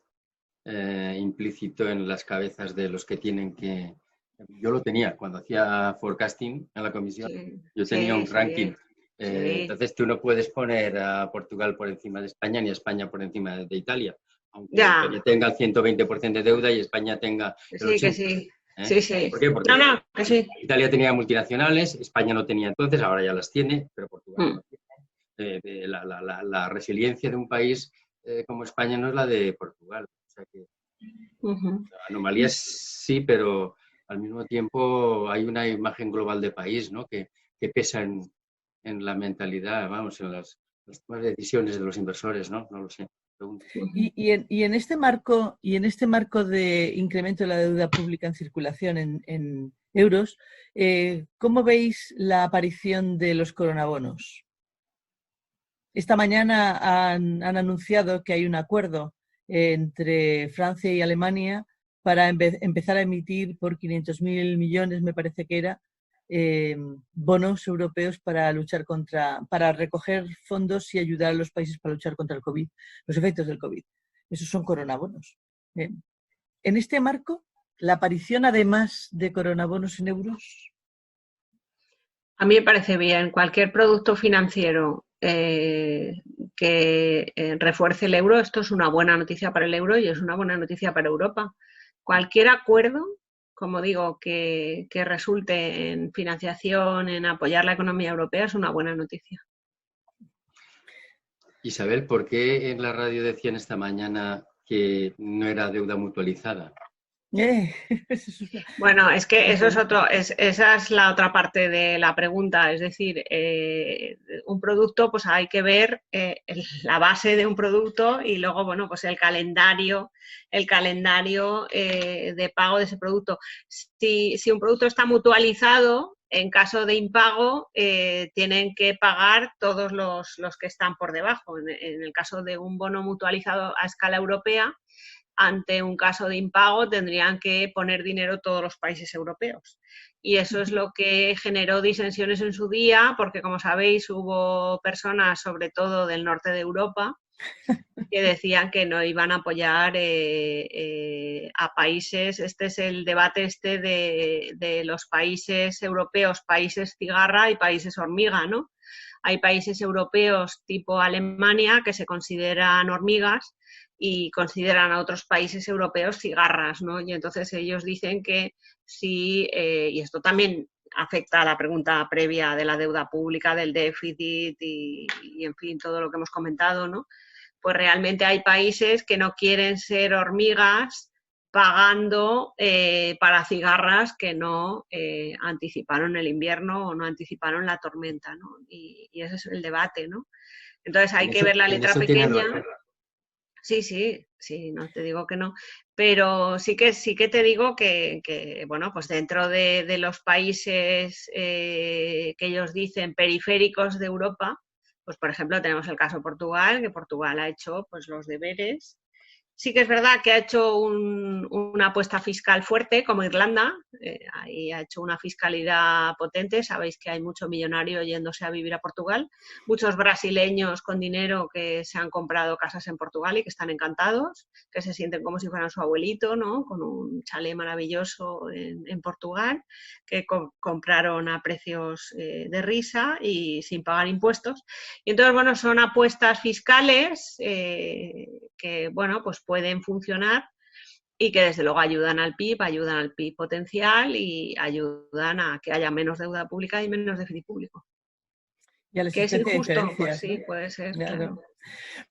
implícito en las cabezas de los que tienen que... Yo lo tenía cuando hacía forecasting en la comisión, yo tenía un ranking. Entonces tú no puedes poner a Portugal por encima de España ni a España por encima de Italia, aunque Italia tenga el 120% de deuda y España tenga el 80%. Que sí. Sí. ¿Por qué? Porque que sí. Italia tenía multinacionales, España no tenía entonces, ahora ya las tiene, pero Portugal no tiene. La resiliencia de un país como España no es la de Portugal. O sea que anomalías sí, pero al mismo tiempo hay una imagen global de país, ¿no? que pesa en la mentalidad, vamos, en las decisiones de los inversores, ¿no? No lo sé. Y en este marco de incremento de la deuda pública en circulación en euros, ¿cómo veis la aparición de los coronabonos? Esta mañana han anunciado que hay un acuerdo entre Francia y Alemania para empezar a emitir por 500.000 millones, me parece que era, bonos europeos para recoger fondos y ayudar a los países para luchar contra el COVID, los efectos del COVID. Esos son coronabonos. En este marco, la aparición además de coronabonos en euros. A mí me parece bien. Cualquier producto financiero que refuerce el euro, esto es una buena noticia para el euro y es una buena noticia para Europa. Cualquier acuerdo, como digo, que resulte en financiación, en apoyar la economía europea, es una buena noticia. Isabel, ¿por qué en la radio decían esta mañana que no era deuda mutualizada? Bueno, es que eso es esa es la otra parte de la pregunta, es decir, un producto, pues hay que ver la base de un producto y luego, bueno, pues el calendario de pago de ese producto. Si un producto está mutualizado, en caso de impago, tienen que pagar todos los que están por debajo. En el caso de un bono mutualizado a escala europea, ante un caso de impago tendrían que poner dinero todos los países europeos. Y eso es lo que generó disensiones en su día, porque como sabéis hubo personas, sobre todo del norte de Europa, que decían que no iban a apoyar a países. Este es el debate de los países europeos, países cigarra y países hormiga, ¿no? Hay países europeos tipo Alemania que se consideran hormigas y consideran a otros países europeos cigarras, ¿no? Y entonces ellos dicen que sí, y esto también afecta a la pregunta previa de la deuda pública, del déficit y en fin, todo lo que hemos comentado, ¿no? Pues realmente hay países que no quieren ser hormigas pagando para cigarras que no anticiparon el invierno o no anticiparon la tormenta, ¿no? Y ese es el debate, ¿no? Entonces hay que ver la letra pequeña. Sí, no te digo que no, pero sí que te digo que bueno, pues dentro de los países que ellos dicen periféricos de Europa, pues por ejemplo tenemos el caso de Portugal, que Portugal ha hecho pues los deberes. Sí que es verdad que ha hecho una apuesta fiscal fuerte, como Irlanda, ahí ha hecho una fiscalidad potente. Sabéis que hay mucho millonario yéndose a vivir a Portugal, muchos brasileños con dinero que se han comprado casas en Portugal y que están encantados, que se sienten como si fueran su abuelito, ¿no? Con un chalet maravilloso en Portugal, que compraron a precios de risa y sin pagar impuestos. Y entonces, bueno, son apuestas fiscales que, bueno, pues pueden funcionar y que desde luego ayudan al PIB potencial y ayudan a que haya menos deuda pública y menos déficit público. ¿Que es injusto? Pues sí, ¿no? Puede ser, claro.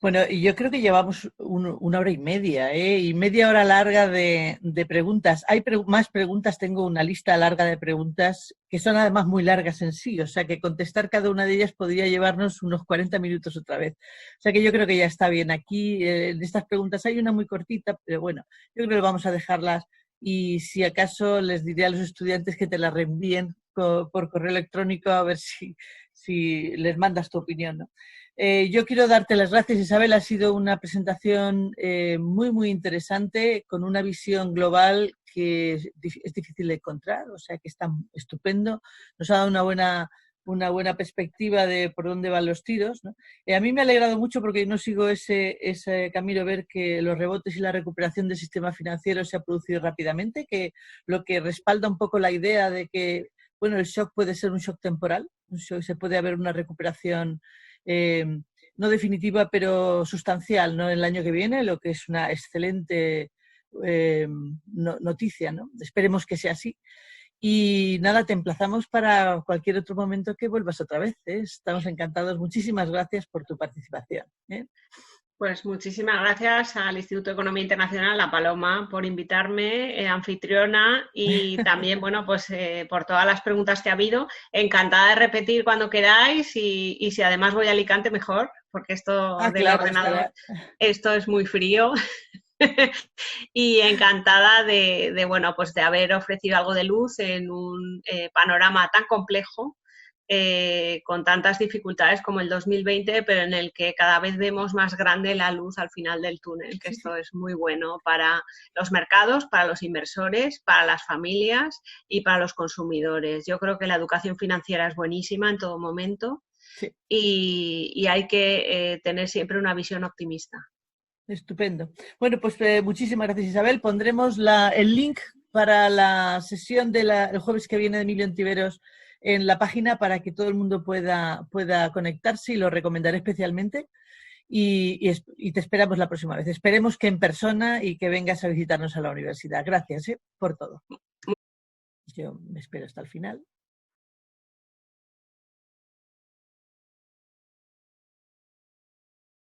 Bueno, y yo creo que llevamos una hora y media, y media hora larga de preguntas. Hay más preguntas, tengo una lista larga de preguntas que son además muy largas en sí, o sea que contestar cada una de ellas podría llevarnos unos 40 minutos otra vez. O sea que yo creo que ya está bien. Aquí en estas preguntas hay una muy cortita, pero bueno, yo creo que vamos a dejarlas y si acaso les diré a los estudiantes que te las reenvíen por correo electrónico a ver si les mandas tu opinión, ¿no? Yo quiero darte las gracias, Isabel. Ha sido una presentación muy, muy interesante, con una visión global que es difícil de encontrar, o sea que está estupendo. Nos ha dado una buena perspectiva de por dónde van los tiros, ¿no? A mí me ha alegrado mucho porque no sigo ese camino, ver que los rebotes y la recuperación del sistema financiero se ha producido rápidamente, que lo que respalda un poco la idea de que, bueno, el shock puede ser un shock temporal, se puede haber una recuperación no definitiva, pero sustancial, ¿no? El año que viene, lo que es una excelente noticia, ¿no? Esperemos que sea así. Y nada, te emplazamos para cualquier otro momento que vuelvas otra vez, ¿eh? Estamos encantados. Muchísimas gracias por tu participación, ¿eh? Pues muchísimas gracias al Instituto de Economía Internacional, a Paloma, por invitarme, anfitriona, y también, bueno, pues por todas las preguntas que ha habido. Encantada de repetir cuando queráis y si además voy a Alicante, mejor, porque esto del ordenador, esto es muy frío. Y encantada de, bueno, pues de haber ofrecido algo de luz en un panorama tan complejo, con tantas dificultades como el 2020, pero en el que cada vez vemos más grande la luz al final del túnel, que esto es muy bueno para los mercados, para los inversores, para las familias y para los consumidores. Yo creo que la educación financiera es buenísima en todo momento, sí, y hay que tener siempre una visión optimista. Estupendo. Bueno, pues muchísimas gracias, Isabel. Pondremos el link para la sesión del jueves que viene de Emilio Ontiveros en la página para que todo el mundo pueda conectarse, y lo recomendaré especialmente. Y te esperamos la próxima vez. Esperemos que en persona y que vengas a visitarnos a la universidad. Gracias por todo. Yo me espero hasta el final.